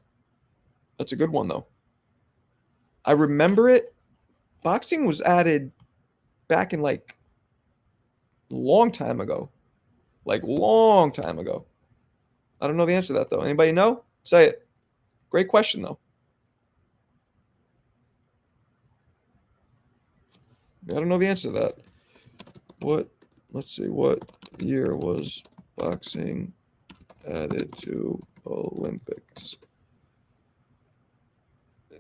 That's a good one, though. I remember it. Boxing was added back in a long time ago. Long time ago. I don't know the answer to that, though. Anybody know? Say it. Great question, though. I don't know the answer to that. Let's see. What year was boxing added to Olympics?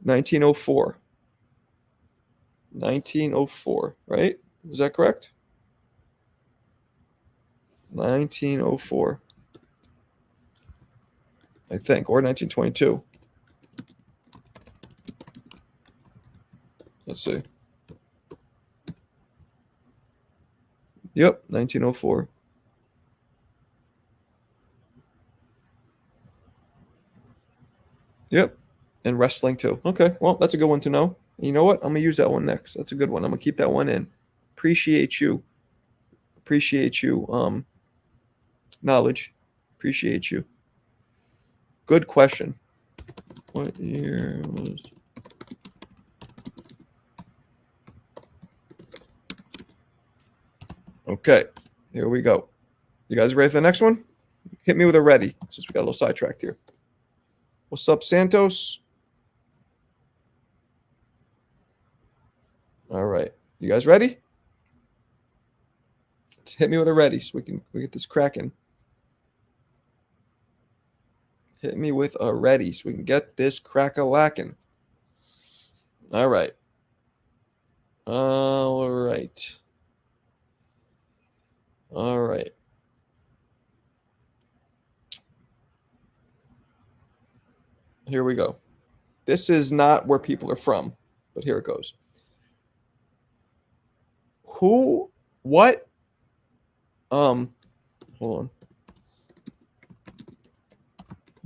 1904. 1904, right? Is that correct? 1904, I think, or 1922. Let's see. Yep, 1904. Yep, and wrestling too. Okay, well, that's a good one to know. You know what? I'm gonna use that one next. That's a good one. I'm gonna keep that one in. Appreciate you. Appreciate you. Knowledge. Appreciate you. Good question. What year was? Okay, here we go. You guys ready for the next one? Hit me with a ready, since we got a little sidetracked here. What's up, Santos? All right, you guys ready? Hit me with a ready, so we get this cracking. Hit me with a ready, so we can get this crack-a-lacking. All right. All right. All right. Here we go. This is not where people are from, but here it goes. What, hold on.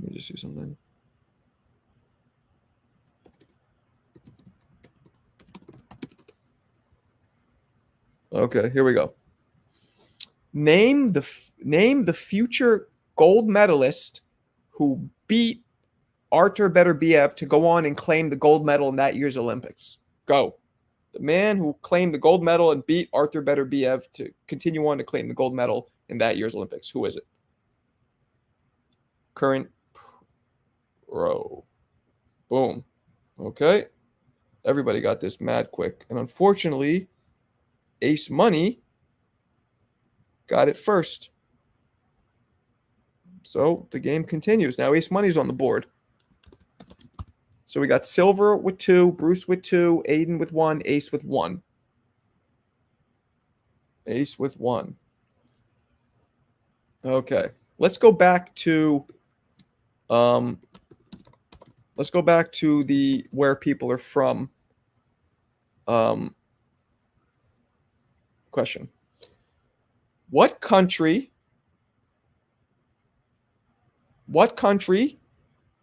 Let me just see something. Okay, here we go. Name the future gold medalist who beat Artur Beterbiev to go on and claim the gold medal in that year's Olympics. Go. The man who claimed the gold medal and beat Artur Beterbiev to continue on to claim the gold medal in that year's Olympics. Who is it? Current pro. Boom. Okay. Everybody got this mad quick. And unfortunately, Ace Money got it first. So the game continues. Now Ace Money's on the board. So we got Silver with 2, Bruce with 2, Aiden with 1, Ace with 1. Ace with 1. Okay. Let's go back to the where people are from question. What country,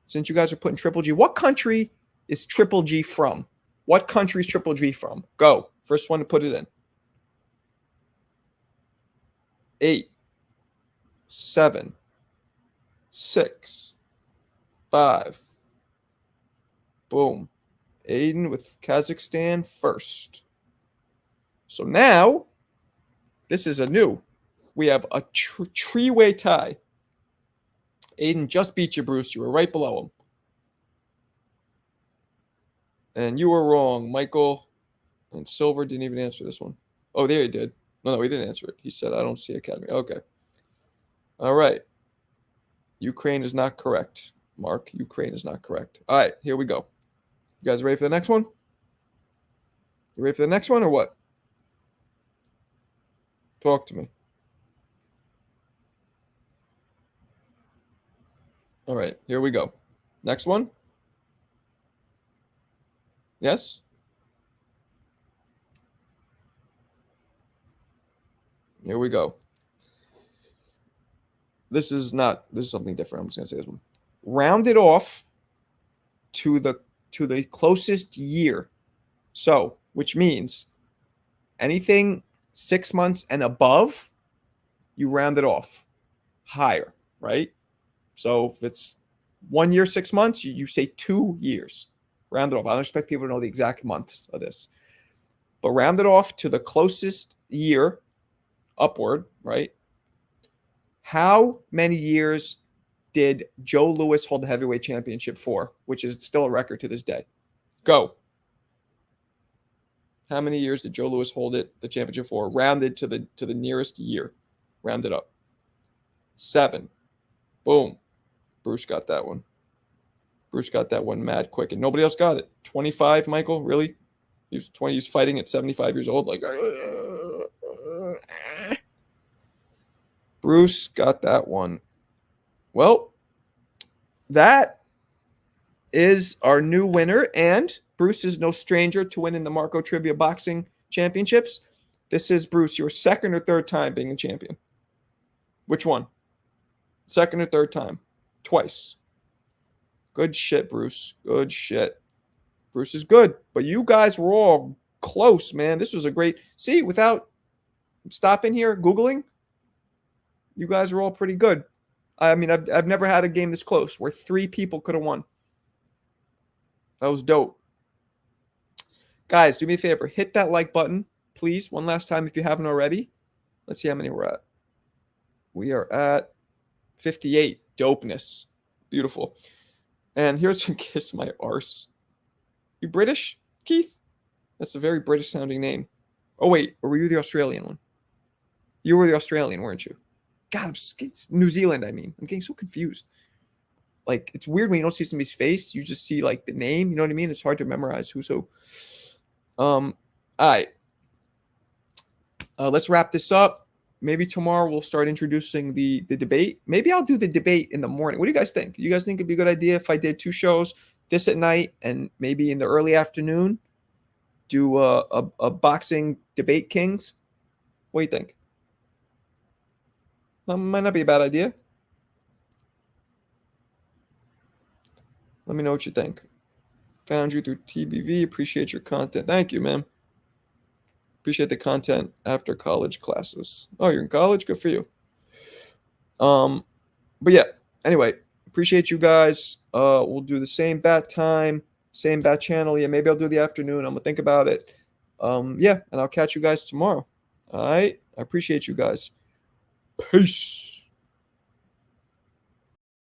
since you guys are putting Triple G, what country is Triple G from? What country is Triple G from? Go. First one to put it in. 8, 7, 6, 5. Boom. Aiden with Kazakhstan first. So now, this is a new. We have a three-way tie. Aiden just beat you, Bruce. You were right below him. And you were wrong. Michael and Silver didn't even answer this one. Oh, there he did. No, he didn't answer it. He said, I don't see Academy. Okay. All right. Ukraine is not correct. Mark, Ukraine is not correct. All right, here we go. You guys ready for the next one? You ready for the next one or what? Talk to me. All right, here we go. Next one. Yes? Here we go. This is something different. I'm just going to say this one. Round it off to the closest year. So, which means anything 6 months and above, you round it off higher, right? So if it's 1 year, 6 months, you say 2 years. Round it off. I don't expect people to know the exact months of this. But round it off to the closest year upward, right? How many years did Joe Louis hold the heavyweight championship for, which is still a record to this day? Go. How many years did Joe Louis hold the championship for? Rounded to the nearest year. Round it up. 7. Boom. Bruce got that one. Bruce got that one mad quick, and nobody else got it. 25, Michael? Really? He was 20. He's fighting at 75 years old. Like, Bruce got that one. Well, that is our new winner, and Bruce is no stranger to winning the Marco Trivia Boxing Championships. This is, Bruce, your second or third time being a champion. Which one? Second or third time? Twice. Good shit, Bruce. Good shit. Bruce is good, but you guys were all close, man. This was a great... See, without stopping here, Googling, you guys were all pretty good. I mean, I've never had a game this close where 3 people could have won. That was dope. Guys, do me a favor. Hit that like button, please, one last time if you haven't already. Let's see how many we're at. We are at 58. Dopeness. Beautiful. And here's a kiss my arse. You British, Keith? That's a very British sounding name. Oh, wait. Or were you the Australian one? You were the Australian, weren't you? God, it's New Zealand, I mean. I'm getting so confused. Like, it's weird when you don't see somebody's face. You just see, like, the name. You know what I mean? It's hard to memorize who's who. All right. Let's wrap this up. Maybe tomorrow we'll start introducing the debate. Maybe I'll do the debate in the morning. What do you guys think? You guys think it'd be a good idea if I did 2 shows, this at night and maybe in the early afternoon, do a boxing debate kings? What do you think? That might not be a bad idea. Let me know what you think. Found you through TBV. Appreciate your content. Thank you, man. Appreciate the content after college classes. Oh, you're in college? Good for you. But yeah, anyway, appreciate you guys. We'll do the same bat time, same bat channel. Yeah, maybe I'll do the afternoon. I'm gonna think about it. Yeah, and I'll catch you guys tomorrow. All right. I appreciate you guys. Peace.